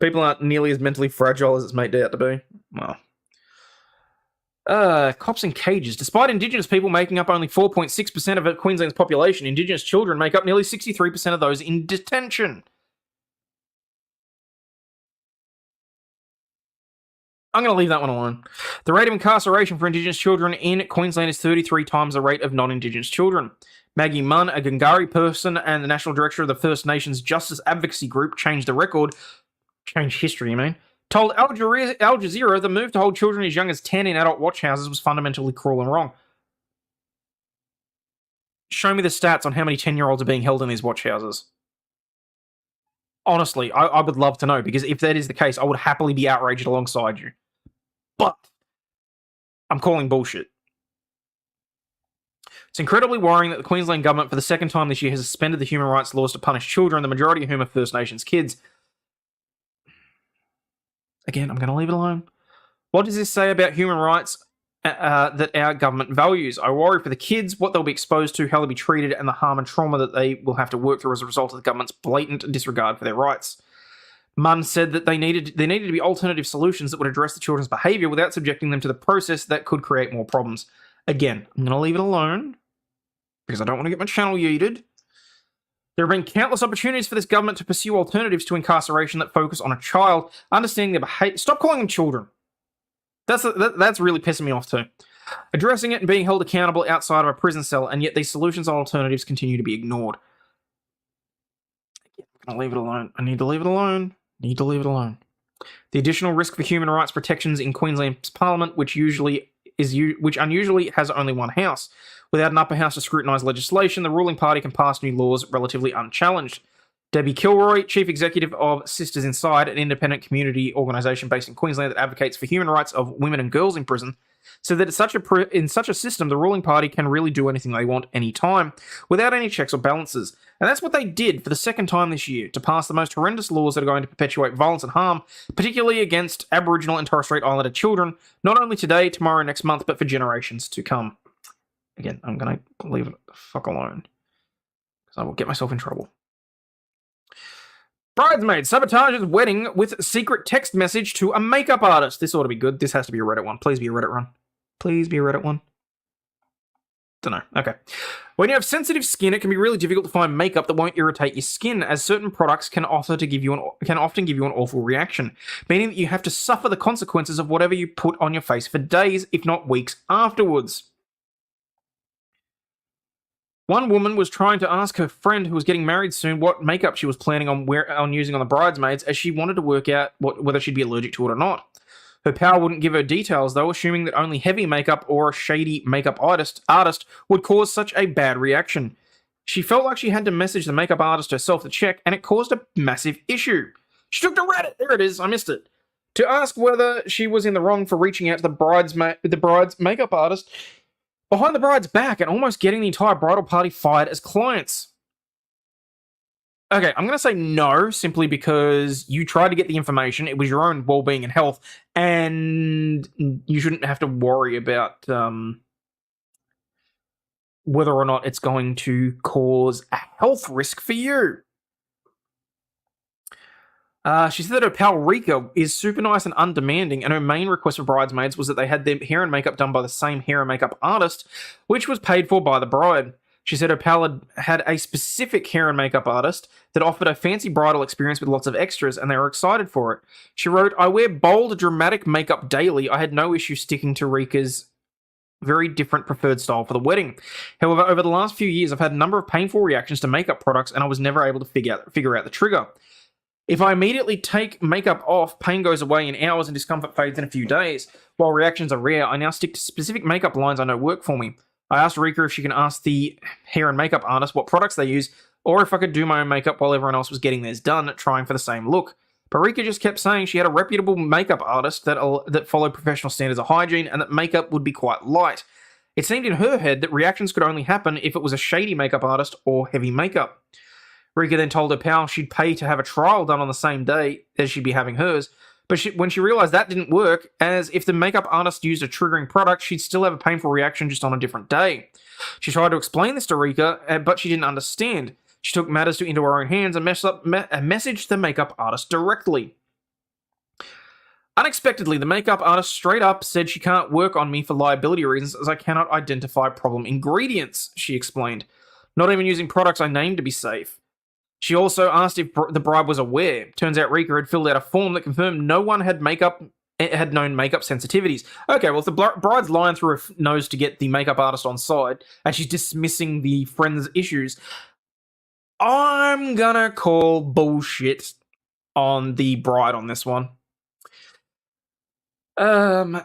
People aren't nearly as mentally fragile as it's made out to be. Well. Cops in cages. Despite Indigenous people making up only 4.6% of Queensland's population, Indigenous children make up nearly 63% of those in detention. I'm going to leave that one alone. The rate of incarceration for Indigenous children in Queensland is 33 times the rate of non-Indigenous children. Maggie Munn, a Gungari person and the National Director of the First Nations Justice Advocacy Group, Change History, told Al Jazeera the move to hold children as young as 10 in adult watch houses was fundamentally cruel and wrong. Show me the stats on how many 10-year-olds are being held in these watch houses. Honestly, I would love to know, because if that is the case, I would happily be outraged alongside you. But I'm calling bullshit. It's incredibly worrying that the Queensland government, for the second time this year, has suspended the human rights laws to punish children, the majority of whom are First Nations kids. Again, I'm going to leave it alone. What does this say about human rights that our government values? I worry for the kids, what they'll be exposed to, how they'll be treated, and the harm and trauma that they will have to work through as a result of the government's blatant disregard for their rights. Munn said that there needed to be alternative solutions that would address the children's behaviour without subjecting them to the process that could create more problems. Again, I'm going to leave it alone, because I don't want to get my channel yeeted. There have been countless opportunities for this government to pursue alternatives to incarceration that focus on a child, understanding their behaviour. Stop calling them children. That's really pissing me off too. Addressing it and being held accountable outside of a prison cell, and yet these solutions and alternatives continue to be ignored. I'm going to leave it alone. I need to leave it alone. The additional risk for human rights protections in Queensland's Parliament, which unusually has only one house. Without an upper house to scrutinise legislation, the ruling party can pass new laws relatively unchallenged. Debbie Kilroy, Chief Executive of Sisters Inside, an independent community organisation based in Queensland that advocates for human rights of women and girls in prison, said that in such a system, the ruling party can really do anything they want anytime, without any checks or balances. And that's what they did for the second time this year, to pass the most horrendous laws that are going to perpetuate violence and harm, particularly against Aboriginal and Torres Strait Islander children, not only today, tomorrow, next month, but for generations to come. Again, I'm going to leave it the fuck alone, because I will get myself in trouble. Bridesmaid sabotages wedding with secret text message to a makeup artist. This ought to be good. This has to be a Reddit one. Please be a Reddit one. Please be a Reddit one. Don't know. Okay. When you have sensitive skin, it can be really difficult to find makeup that won't irritate your skin, as certain products can often give you an awful reaction, meaning that you have to suffer the consequences of whatever you put on your face for days, if not weeks, afterwards. One woman was trying to ask her friend who was getting married soon what makeup she was planning on using on the bridesmaids, as she wanted to work out whether she'd be allergic to it or not. Her pal wouldn't give her details, though, assuming that only heavy makeup or a shady makeup artist would cause such a bad reaction. She felt like she had to message the makeup artist herself to check, and it caused a massive issue. She took to Reddit, there it is, I missed it, to ask whether she was in the wrong for reaching out to the bride's makeup artist behind the bride's back and almost getting the entire bridal party fired as clients. Okay, I'm going to say no, simply because you tried to get the information. It was your own well-being and health, and you shouldn't have to worry about whether or not it's going to cause a health risk for you. She said that her pal Rika is super nice and undemanding, and her main request for bridesmaids was that they had their hair and makeup done by the same hair and makeup artist, which was paid for by the bride. She said her pal had a specific hair and makeup artist that offered a fancy bridal experience with lots of extras, and they were excited for it. She wrote, "I wear bold, dramatic makeup daily. I had no issue sticking to Rika's very different preferred style for the wedding. However, over the last few years, I've had a number of painful reactions to makeup products, and I was never able to figure out the trigger. If I immediately take makeup off, pain goes away in hours and discomfort fades in a few days. While reactions are rare, I now stick to specific makeup lines I know work for me. I asked Rika if she can ask the hair and makeup artist what products they use, or if I could do my own makeup while everyone else was getting theirs done, trying for the same look. But Rika just kept saying she had a reputable makeup artist that followed professional standards of hygiene and that makeup would be quite light. It seemed in her head that reactions could only happen if it was a shady makeup artist or heavy makeup. Rika then told her pal she'd pay to have a trial done on the same day as she'd be having hers, but when she realised that didn't work, as if the makeup artist used a triggering product, she'd still have a painful reaction just on a different day. She tried to explain this to Rika, but she didn't understand. She took matters into her own hands and messaged the makeup artist directly. Unexpectedly, the makeup artist straight up said she can't work on me for liability reasons as I cannot identify problem ingredients, she explained. Not even using products I named to be safe. She also asked if the bride was aware. Turns out Rika had filled out a form that confirmed no one had known makeup sensitivities. Okay, well, if the bride's lying through her nose to get the makeup artist on side, and she's dismissing the friend's issues, I'm gonna call bullshit on the bride on this one. I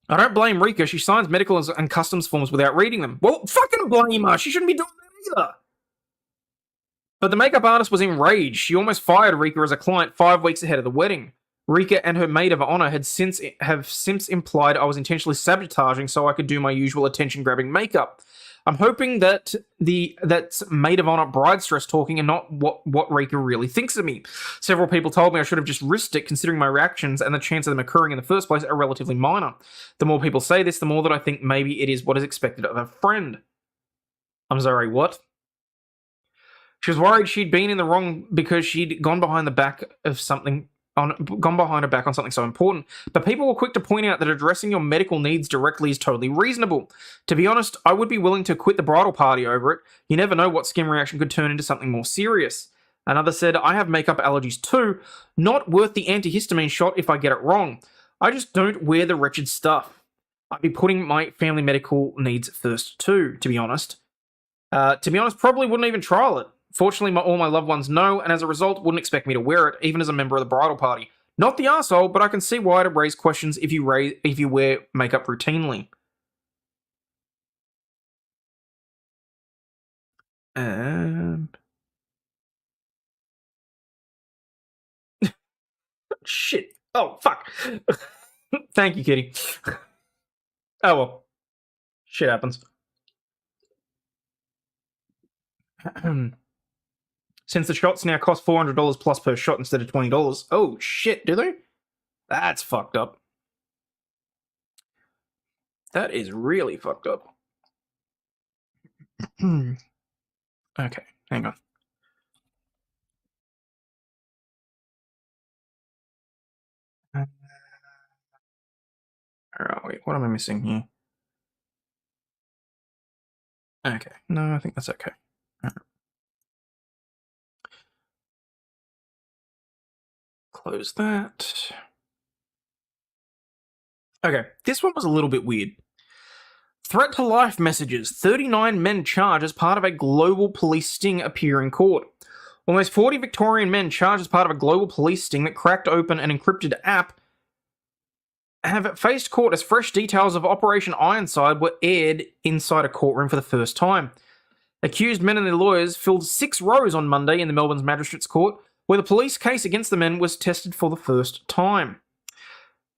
don't blame Rika. She signs medical and customs forms without reading them. Well, fucking blame her. She shouldn't be doing that either. But the makeup artist was enraged. She almost fired Rika as a client 5 weeks ahead of the wedding. Rika and her maid of honor have since implied I was intentionally sabotaging so I could do my usual attention-grabbing makeup. I'm hoping that's maid of honor bride stress talking and not what Rika really thinks of me. Several people told me I should have just risked it considering my reactions and the chance of them occurring in the first place are relatively minor. The more people say this, the more that I think maybe it is what is expected of a friend. I'm sorry, what? She was worried she'd been in the wrong because she'd gone behind her back on something so important, but people were quick to point out that addressing your medical needs directly is totally reasonable. To be honest, I would be willing to quit the bridal party over it. You never know what skin reaction could turn into something more serious. Another said, I have makeup allergies too, not worth the antihistamine shot if I get it wrong. I just don't wear the wretched stuff. I'd be putting my family medical needs first too, to be honest. Probably wouldn't even trial it. Fortunately, all my loved ones know, and as a result, wouldn't expect me to wear it, even as a member of the bridal party. Not the arsehole, but I can see why it'd raise questions if you wear makeup routinely. Shit. Oh, fuck. Thank you, Kitty. Oh, well. Shit happens. Since the shots now cost $400 plus per shot instead of $20. Oh, shit, do they? That's fucked up. That is really fucked up. Okay, hang on. Wait, what am I missing here? Okay, no, I think that's okay. Right. Close that. Okay, this one was a little bit weird. Threat to life messages. 39 men charged as part of a global police sting appear in court. Almost 40 Victorian men charged as part of a global police sting that cracked open an encrypted app have faced court as fresh details of Operation Ironside were aired inside a courtroom for the first time. Accused men and their lawyers filled 6 rows on Monday in the Melbourne's Magistrates Court, where the police case against the men was tested for the first time.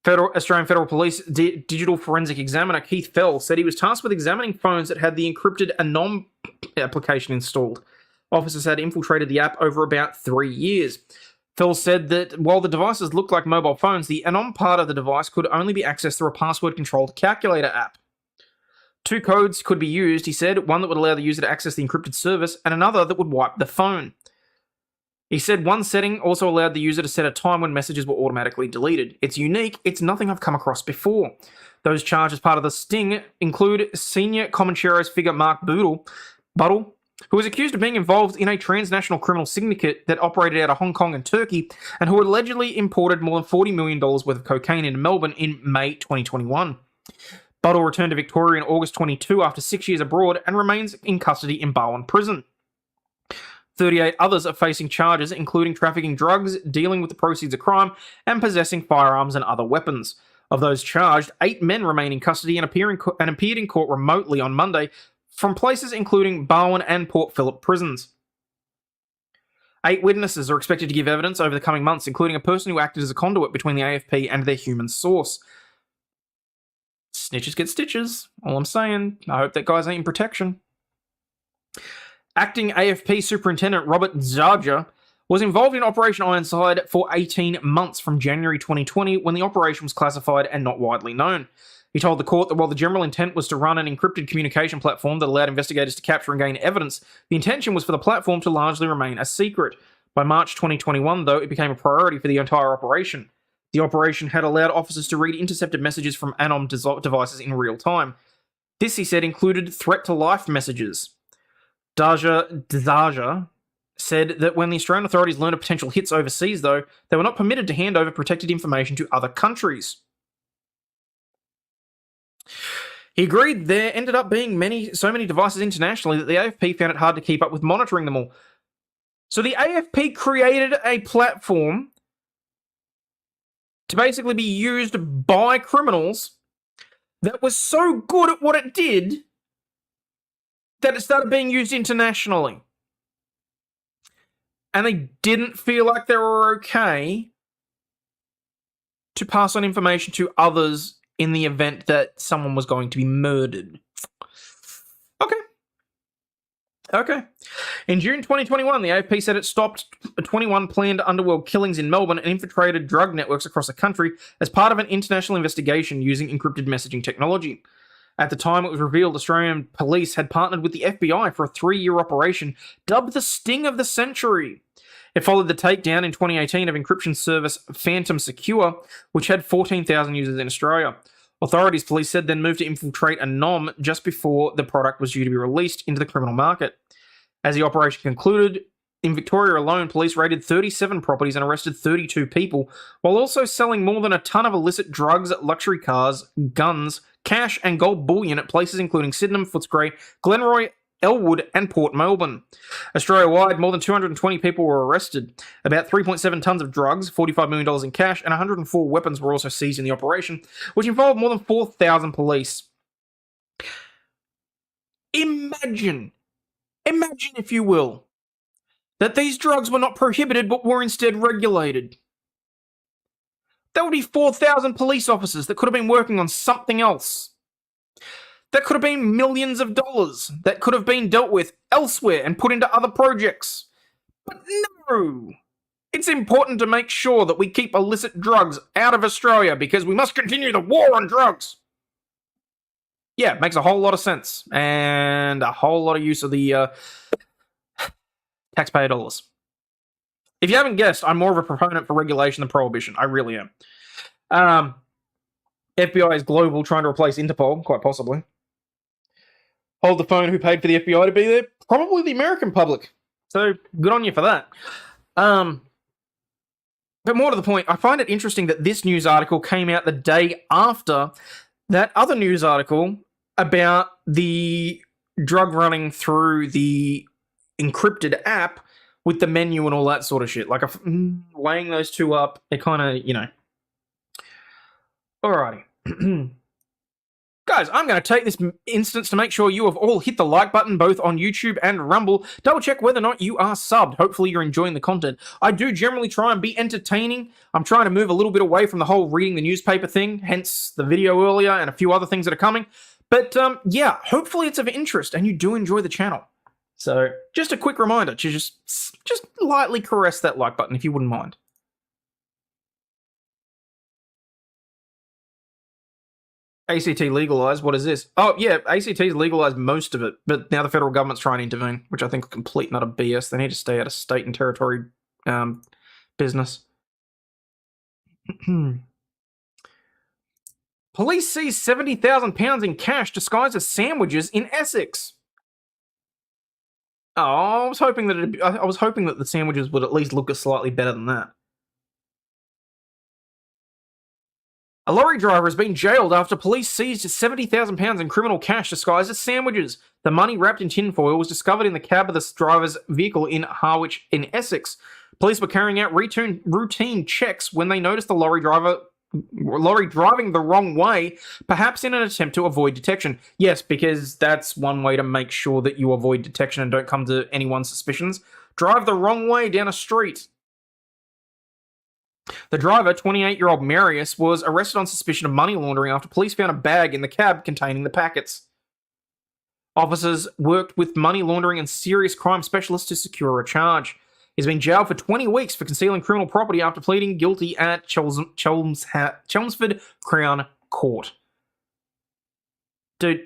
Australian Federal Police Digital Forensic Examiner Keith Fell said he was tasked with examining phones that had the encrypted Anom application installed. Officers had infiltrated the app over about 3 years. Fell said that while the devices looked like mobile phones, the Anom part of the device could only be accessed through a password-controlled calculator app. 2 codes could be used, he said, one that would allow the user to access the encrypted service and another that would wipe the phone. He said one setting also allowed the user to set a time when messages were automatically deleted. It's unique, it's nothing I've come across before. Those charged as part of the sting include senior Comancheros figure Mark Buttle, who was accused of being involved in a transnational criminal syndicate that operated out of Hong Kong and Turkey, and who allegedly imported more than $40 million worth of cocaine into Melbourne in May 2021. Buttle returned to Victoria in August 22 after 6 years abroad and remains in custody in Barwon Prison. 38 others are facing charges, including trafficking drugs, dealing with the proceeds of crime, and possessing firearms and other weapons. Of those charged, 8 men remain in custody and appeared in court remotely on Monday from places including Barwon and Port Phillip prisons. 8 witnesses are expected to give evidence over the coming months, including a person who acted as a conduit between the AFP and their human source. Snitches get stitches, all I'm saying. I hope that guy's ain't in protection. Acting AFP Superintendent Robert Zarja was involved in Operation Ironside for 18 months from January 2020 when the operation was classified and not widely known. He told the court that while the general intent was to run an encrypted communication platform that allowed investigators to capture and gain evidence, the intention was for the platform to largely remain a secret. By March 2021, though, it became a priority for the entire operation. The operation had allowed officers to read intercepted messages from Anom devices in real time. This, he said, included threat-to-life messages. Zarja said that when the Australian authorities learned of potential hits overseas, though, they were not permitted to hand over protected information to other countries. He agreed there ended up being so many devices internationally that the AFP found it hard to keep up with monitoring them all. So the AFP created a platform to basically be used by criminals that was so good at what it did that it started being used internationally. And they didn't feel like they were okay to pass on information to others in the event that someone was going to be murdered. Okay. In June 2021, the AFP said it stopped 21 planned underworld killings in Melbourne and infiltrated drug networks across the country as part of an international investigation using encrypted messaging technology. At the time it was revealed, Australian police had partnered with the FBI for a 3-year operation dubbed the Sting of the Century. It followed the takedown in 2018 of encryption service Phantom Secure, which had 14,000 users in Australia. Authorities, police said, then moved to infiltrate Anom just before the product was due to be released into the criminal market. As the operation concluded, in Victoria alone, police raided 37 properties and arrested 32 people, while also selling more than a ton of illicit drugs, luxury cars, guns, cash, and gold bullion at places including Sydenham, Footscray, Glenroy, Elwood, and Port Melbourne. Australia-wide, more than 220 people were arrested. About 3.7 tonnes of drugs, $45 million in cash, and 104 weapons were also seized in the operation, which involved more than 4,000 police. Imagine, if you will, that these drugs were not prohibited but were instead regulated. That would be 4,000 police officers that could have been working on something else. That could have been millions of dollars that could have been dealt with elsewhere and put into other projects. But no! It's important to make sure that we keep illicit drugs out of Australia because we must continue the war on drugs. Yeah, it makes a whole lot of sense. And a whole lot of use of the taxpayer dollars. If you haven't guessed, I'm more of a proponent for regulation than prohibition. I really am. FBI is global, trying to replace Interpol, quite possibly. Hold the phone, who paid for the FBI to be there? Probably the American public. So, good on you for that. But more to the point, I find it interesting that this news article came out the day after that other news article about the drug running through the encrypted app with the menu and all that sort of shit. Like, weighing those two up, it kind of, Alrighty. Guys, I'm going to take this instance to make sure you have all hit the like button both on YouTube and Rumble. Double check whether or not you are subbed. Hopefully you're enjoying the content. I do generally try and be entertaining. I'm trying to move a little bit away from the whole reading the newspaper thing, hence the video earlier and a few other things that are coming. But yeah, hopefully it's of interest and you do enjoy the channel. So just a quick reminder to just lightly caress that like button if you wouldn't mind. ACT legalised, what is this? Oh, yeah, ACT's legalised most of it, but now the federal government's trying to intervene, which I think is complete nut of BS. They need to stay out of state and territory business. Police seize £70,000 in cash disguised as sandwiches in Essex. Oh, I was hoping that the sandwiches would at least look slightly better than that. A lorry driver has been jailed after police seized £70,000 in criminal cash disguised as sandwiches. The money wrapped in tinfoil was discovered in the cab of the driver's vehicle in Harwich in Essex. Police were carrying out routine checks when they noticed the lorry driving the wrong way, perhaps in an attempt to avoid detection. Yes, because that's one way to make sure that you avoid detection and don't come to anyone's suspicions. Drive the wrong way down a street. The driver, 28-year-old Marius, was arrested on suspicion of money laundering after police found a bag in the cab containing the packets. Officers worked with money laundering and serious crime specialists to secure a charge. He's been jailed for 20 weeks for concealing criminal property after pleading guilty at Chelmsford Crown Court. Dude,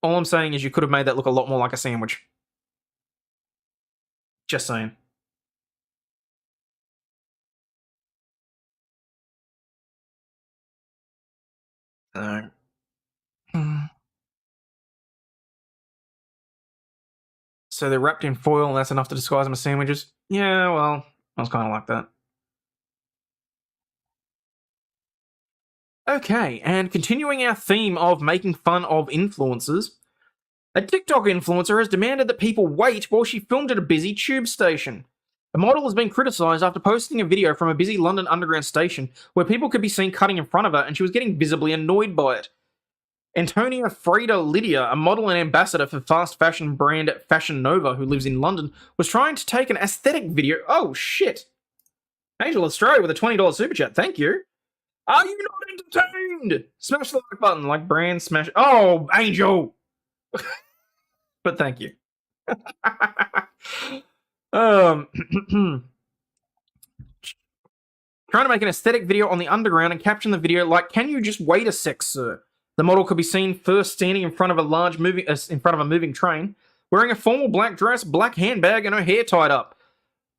all I'm saying is you could have made that look a lot more like a sandwich. Just saying. No. So they're wrapped in foil and that's enough to disguise them as sandwiches? Yeah, well, I was kind of like that. Okay, and continuing our theme of making fun of influencers, a TikTok influencer has demanded that people wait while she filmed at a busy tube station. The model has been criticised after posting a video from a busy London Underground station where people could be seen cutting in front of her and she was getting visibly annoyed by it. Antonia Freda Lydia, a model and ambassador for fast fashion brand Fashion Nova, who lives in London, was trying to take an aesthetic video. Oh, shit. Angel Australia with a $20 super chat. Thank you. Are you not entertained? Smash the like button, like brand smash. Oh, Angel. But thank you. Trying to make an aesthetic video on the underground and caption the video like, "Can you just wait a sec, sir?" The model could be seen first standing in front of a moving train, wearing a formal black dress, black handbag, and her hair tied up.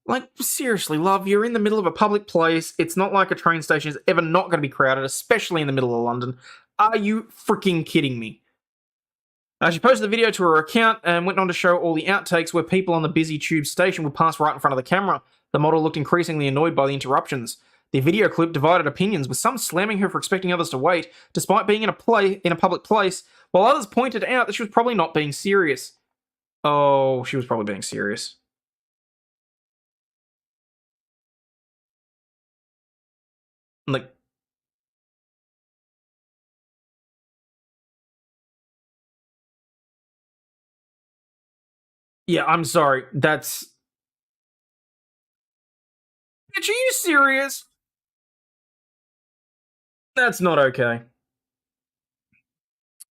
Like, seriously, love, you're in the middle of a public place. It's not like a train station is ever not going to be crowded, especially in the middle of London. Are you freaking kidding me? She posted the video to her account and went on to show all the outtakes where people on the busy tube station would pass right in front of the camera. The model looked increasingly annoyed by the interruptions. The video clip divided opinions, with some slamming her for expecting others to wait, despite being in a public place, while others pointed out that she was probably not being serious. Oh, she was probably being serious. Like, yeah, I'm sorry. That's... Bitch, are you serious? That's not okay.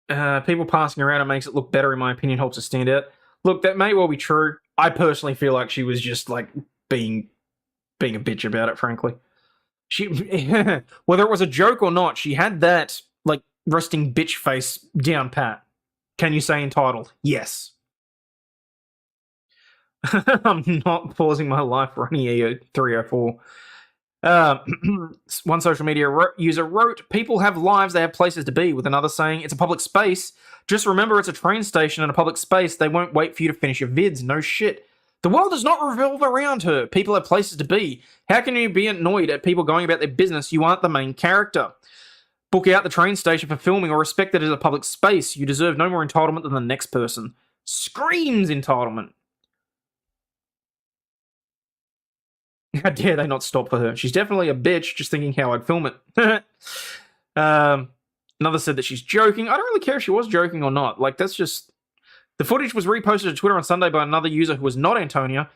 People passing around it makes it look better, in my opinion, helps it stand out. Look, that may well be true. I personally feel like she was just, like, being a bitch about it, frankly. She, whether it was a joke or not, she had that, like, resting bitch face down pat. Can you say entitled? Yes. I'm not pausing my life for any EO304. One social media user wrote, "People have lives, they have places to be," with another saying, "It's a public space. Just remember it's a train station and a public space. They won't wait for you to finish your vids. No shit. The world does not revolve around her. People have places to be. How can you be annoyed at people going about their business? You aren't the main character. Book out the train station for filming or respect it as a public space. You deserve no more entitlement than the next person." Screams entitlement. How dare they not stop for her? She's definitely a bitch, just thinking how I'd film it. Another said that she's joking. I don't really care if she was joking or not. Like, that's just... The footage was reposted to Twitter on Sunday by another user who was not Antonia,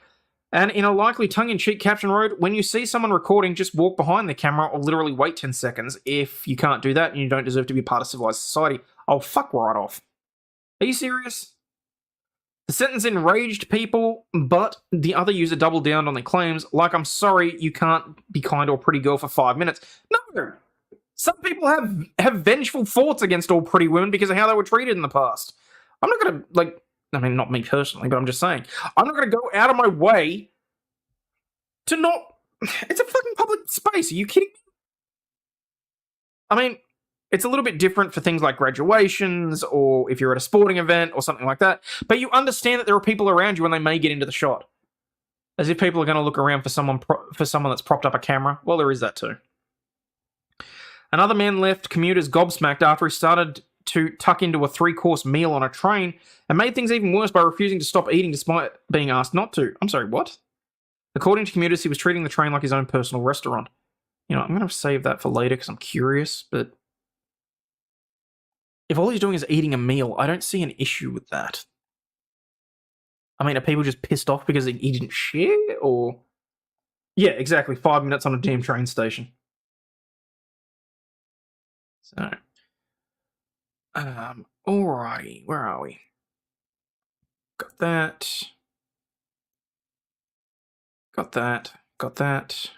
and in a likely tongue-in-cheek caption wrote, "When you see someone recording, just walk behind the camera or literally wait 10 seconds. If you can't do that, you don't deserve to be part of civilized society." Oh, fuck right off. Are you serious? The sentence enraged people, but the other user doubled down on their claims, like, "I'm sorry, you can't be kind to a pretty girl for 5 minutes." No! Some people have vengeful thoughts against all pretty women because of how they were treated in the past. I'm not gonna, like, I mean, not me personally, but I'm just saying, I'm not gonna go out of my way to not... It's a fucking public space, are you kidding me? I mean, It's a little bit different for things like graduations or if you're at a sporting event or something like that. But you understand that there are people around you and they may get into the shot. As if people are going to look around for someone that's propped up a camera. Well, there is that too. Another man left commuters gobsmacked after he started to tuck into a 3-course meal on a train and made things even worse by refusing to stop eating despite being asked not to. I'm sorry, what? According to commuters, he was treating the train like his own personal restaurant. You know, I'm going to save that for later because I'm curious, but if all he's doing is eating a meal, I don't see an issue with that. I mean, are people just pissed off because he didn't share, or... Yeah, exactly, 5 minutes on a damn train station. So... alrighty, where are we? Got that. Got that. Got that.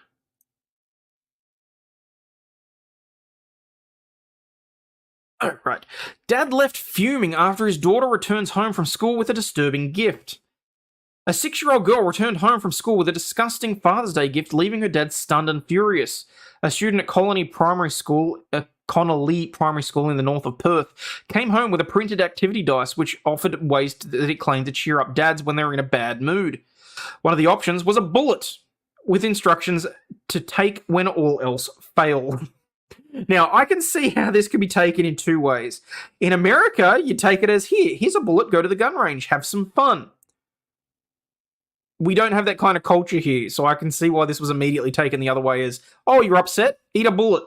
Oh, right. Dad left fuming after his daughter returns home from school with a disturbing gift. A 6-year-old girl returned home from school with a disgusting Father's Day gift, leaving her dad stunned and furious. A student at Connolly Primary School in the north of Perth came home with a printed activity dice which offered ways that it claimed to cheer up dads when they were in a bad mood. One of the options was a bullet with instructions to take when all else failed. Now, I can see how this could be taken in 2 ways. In America, you take it as, here's a bullet, go to the gun range, have some fun. We don't have that kind of culture here, so I can see why this was immediately taken the other way as, oh, you're upset? Eat a bullet.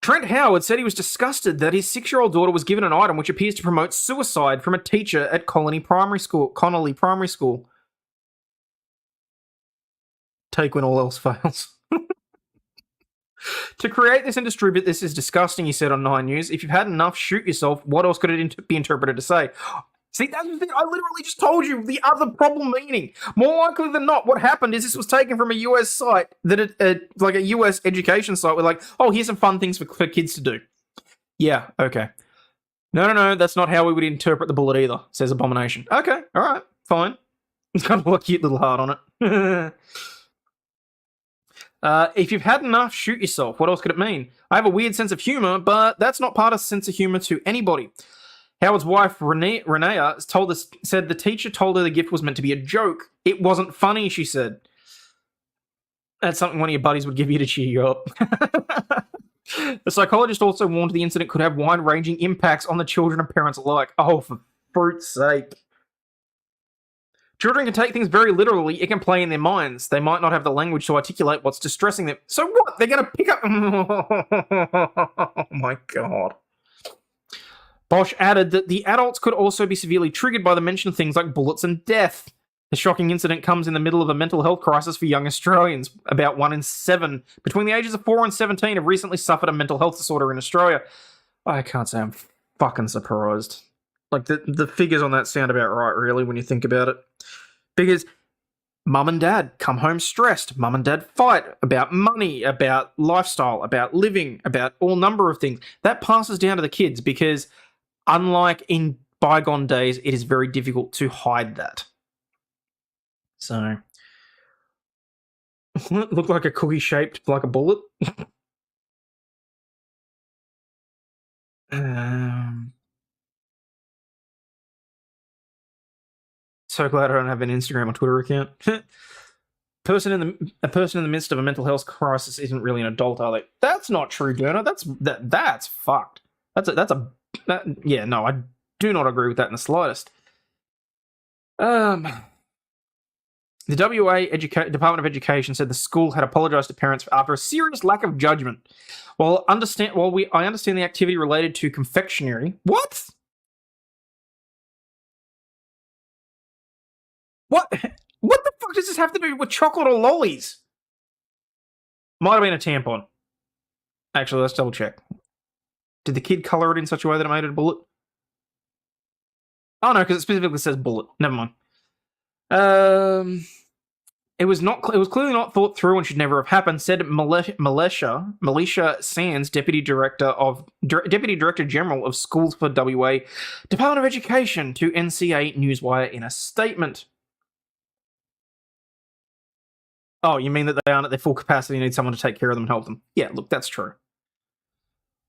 Trent Howard said he was disgusted that his 6-year-old daughter was given an item which appears to promote suicide from a teacher at Connolly Primary School. Take when all else fails. To create this and distribute this is disgusting, he said on 9 News. If you've had enough, shoot yourself. What else could it be interpreted to say? See, that's the thing. I literally just told you the other problem meaning. More likely than not, what happened is this was taken from a US site, like a US education site, with like, oh, here's some fun things for kids to do. Yeah, okay. No, that's not how we would interpret the bullet either, says Abomination. Okay, all right, fine. It's got a cute little heart on it. If you've had enough, shoot yourself. What else could it mean? I have a weird sense of humor, but that's not part of sense of humor to anybody. Howard's wife, Renea, said the teacher told her the gift was meant to be a joke. It wasn't funny, she said. That's something one of your buddies would give you to cheer you up. The psychologist also warned the incident could have wide-ranging impacts on the children and parents alike. Oh, for fruit's sake. Children can take things very literally. It can play in their minds. They might not have the language to articulate what's distressing them. So what? They're going to pick up... Oh, my God. Bosch added that the adults could also be severely triggered by the mention of things like bullets and death. The shocking incident comes in the middle of a mental health crisis for young Australians. About 1 in 7 between the ages of 4 and 17 have recently suffered a mental health disorder in Australia. I can't say I'm fucking surprised. Like, the figures on that sound about right, really, when you think about it. Because mum and dad come home stressed. Mum and dad fight about money, about lifestyle, about living, about all number of things. That passes down to the kids because... unlike in bygone days, it is very difficult to hide that. So, look like a cookie shaped like a bullet. So glad I don't have an Instagram or Twitter account. A person in the midst of a mental health crisis isn't really an adult, are they? That's not true, Gerner. That's fucked. Yeah, no, I do not agree with that in the slightest. The WA Department of Education said the school had apologised to parents after a serious lack of judgment. I understand the activity related to confectionery. What? What the fuck does this have to do with chocolate or lollies? Might have been a tampon. Actually, let's double check. Did the kid colour it in such a way that it made it a bullet? Oh no, because it specifically says bullet. Never mind. It was clearly not thought through and should never have happened, said Militia Sands, Deputy Director General of Schools for WA Department of Education, to NCA Newswire in a statement. Oh, you mean that they aren't at their full capacity and need someone to take care of them and help them? Yeah, look, that's true.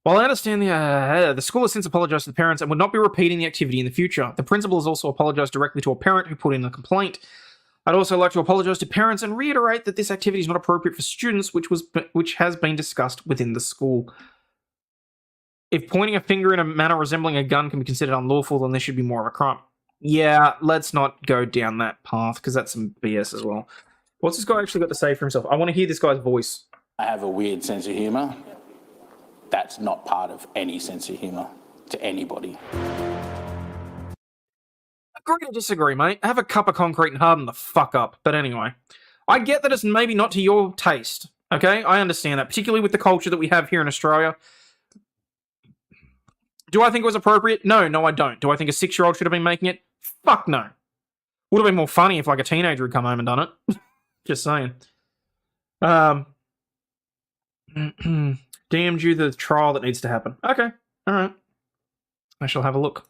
While I understand the school has since apologised to the parents and would not be repeating the activity in the future. The principal has also apologised directly to a parent who put in a complaint. I'd also like to apologise to parents and reiterate that this activity is not appropriate for students, which has been discussed within the school. If pointing a finger in a manner resembling a gun can be considered unlawful, then this should be more of a crime. Yeah, let's not go down that path, because that's some BS as well. What's this guy actually got to say for himself? I want to hear this guy's voice. I have a weird sense of humour. That's not part of any sense of humour to anybody. Agree to disagree, mate. Have a cup of concrete and harden the fuck up. But anyway, I get that it's maybe not to your taste, okay? I understand that, particularly with the culture that we have here in Australia. Do I think it was appropriate? No, I don't. Do I think a 6-year-old should have been making it? Fuck no. Would have been more funny if like a teenager had come home and done it. Just saying. DM'd you the trial that needs to happen. Okay, alright. I shall have a look.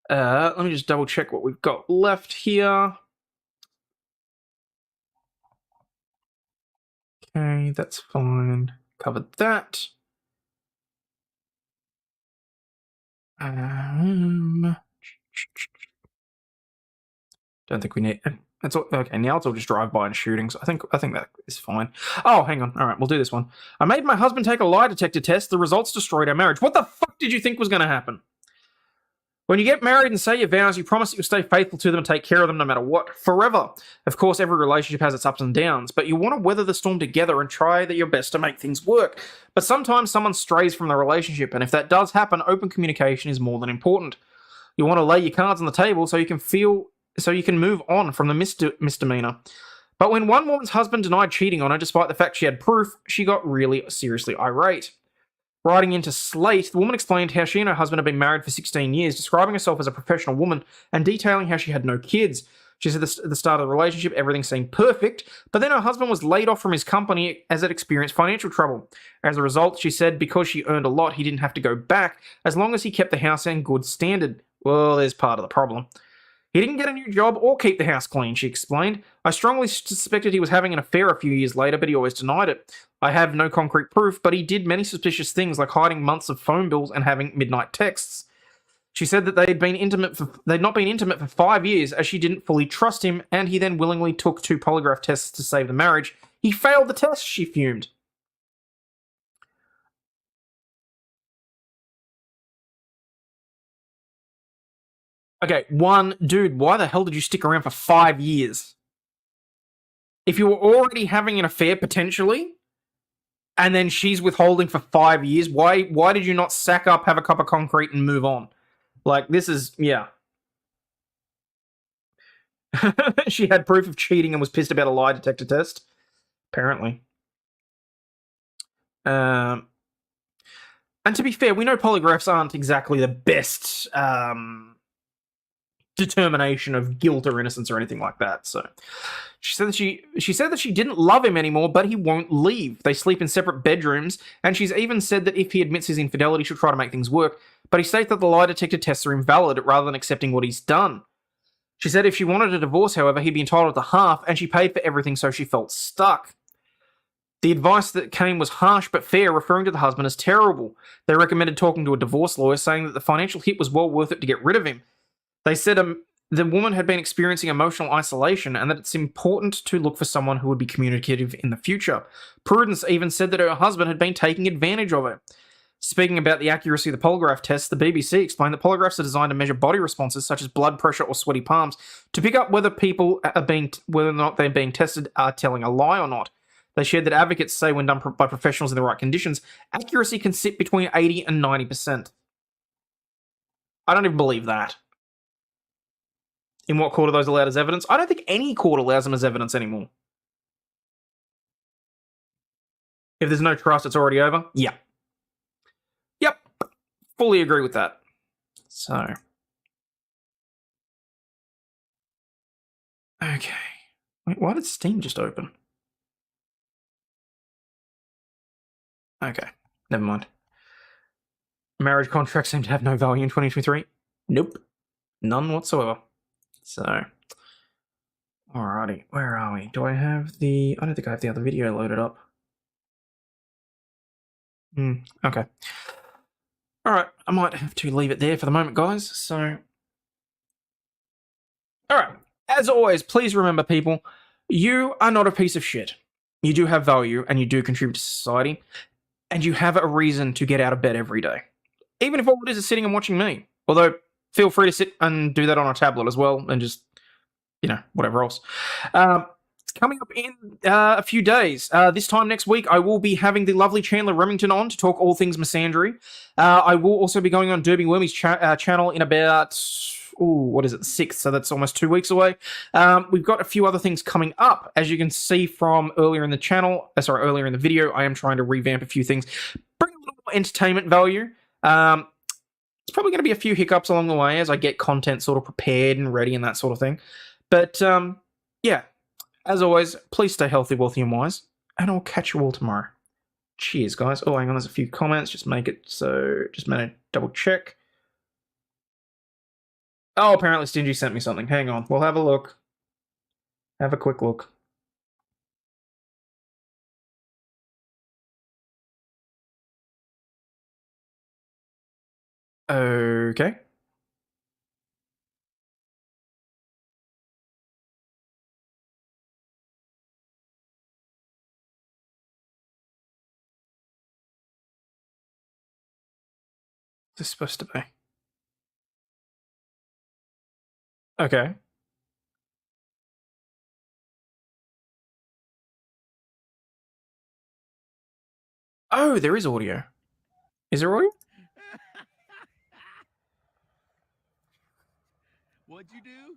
Let me just double check what we've got left here. Okay, that's fine. Covered that. Don't think we need. That's all, okay. Now it's all just drive-by and shootings. I think that is fine. Oh, hang on. All right, we'll do this one. I made my husband take a lie detector test. The results destroyed our marriage. What the fuck did you think was going to happen? When you get married and say your vows, you promise that you'll stay faithful to them and take care of them no matter what, forever. Of course, every relationship has its ups and downs, but you want to weather the storm together and try your best to make things work. But sometimes someone strays from the relationship, and if that does happen, open communication is more than important. You want to lay your cards on the table so you can move on from the misdemeanor. But when one woman's husband denied cheating on her despite the fact she had proof, she got really seriously irate. Writing into Slate, the woman explained how she and her husband had been married for 16 years, describing herself as a professional woman and detailing how she had no kids. She said at the start of the relationship, everything seemed perfect, but then her husband was laid off from his company as it experienced financial trouble. As a result, she said because she earned a lot, he didn't have to go back as long as he kept the house in good standard. Well, there's part of the problem. He didn't get a new job or keep the house clean, she explained. I strongly suspected he was having an affair a few years later, but he always denied it. I have no concrete proof, but he did many suspicious things like hiding months of phone bills and having midnight texts. She said that they'd not been intimate for 5 years as she didn't fully trust him, and he then willingly took 2 polygraph tests to save the marriage. He failed the test, she fumed. Okay, dude, why the hell did you stick around for 5 years? If you were already having an affair, potentially, and then she's withholding for 5 years, why did you not sack up, have a cup of concrete, and move on? Like, this is, yeah. She had proof of cheating and was pissed about a lie detector test. Apparently. And to be fair, we know polygraphs aren't exactly the best, determination of guilt or innocence or anything like that. So she said that she didn't love him anymore, but he won't leave. They sleep in separate bedrooms, and she's even said that if he admits his infidelity, she'll try to make things work. But he states that the lie detector tests are invalid rather than accepting what he's done. She said if she wanted a divorce, however, he'd be entitled to half, and she paid for everything, so she felt stuck. The advice that came was harsh but fair, referring to the husband as terrible. They recommended talking to a divorce lawyer, saying that the financial hit was well worth it to get rid of him. They said the woman had been experiencing emotional isolation and that it's important to look for someone who would be communicative in the future. Prudence even said that her husband had been taking advantage of her. Speaking about the accuracy of the polygraph tests, the BBC explained that polygraphs are designed to measure body responses such as blood pressure or sweaty palms to pick up whether whether or not they're being tested are telling a lie or not. They shared that advocates say when done by professionals in the right conditions, accuracy can sit between 80 and 90%. I don't even believe that. In what court are those allowed as evidence? I don't think any court allows them as evidence anymore. If there's no trust, it's already over? Yeah. Yep. Fully agree with that. So. Okay. Wait, why did Steam just open? Okay. Never mind. Marriage contracts seem to have no value in 2023? Nope. None whatsoever. So, Alrighty, where are we? Do I have the... I don't think I have the other video loaded up. Okay. Alright, I might have to leave it there for the moment, guys, so... Alright, as always, please remember, people, you are not a piece of shit. You do have value, and you do contribute to society, and you have a reason to get out of bed every day. Even if all it is sitting and watching me. Although, feel free to sit and do that on a tablet as well, and just, you know, whatever else. It's coming up in a few days. This time next week, I will be having the lovely Chandler Remington on to talk all things misandry. I will also be going on Derby Wormy's channel in about... what is it, the 6th, so that's almost 2 weeks away. We've got a few other things coming up. As you can see from earlier in the channel, earlier in the video, I am trying to revamp a few things, bring a little more entertainment value. It's probably going to be a few hiccups along the way as I get content sort of prepared and ready and that sort of thing. But, yeah, as always, please stay healthy, wealthy, and wise, and I'll catch you all tomorrow. Cheers, guys. Oh, hang on, there's a few comments. Just make it so, just a minute, double check. Oh, apparently Stingy sent me something. Hang on. We'll have a look. Have a quick look. Okay. What's this supposed to be? Okay. Oh, there is audio. Is there audio? What'd you do?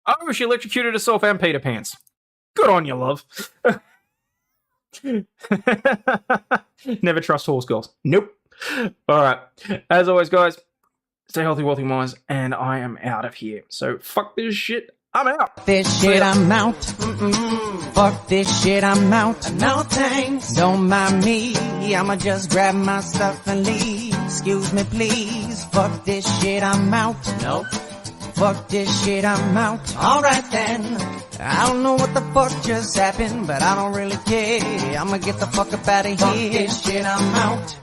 Oh, she electrocuted herself and Peter Pants. Good on you, love. Never trust horse girls. Nope. Alright. As always, guys, stay healthy, wealthy, wise, and I am out of here. So, fuck this shit. I'm out. This shit, I'm out. Fuck this shit, I'm out. No thanks. Don't mind me. I'ma just grab my stuff and leave. Excuse me, please. Fuck this shit, I'm out. Nope. Fuck this shit, I'm out. Alright then. I don't know what the fuck just happened, but I don't really care. I'ma get the fuck up out of here. Fuck this shit, I'm out.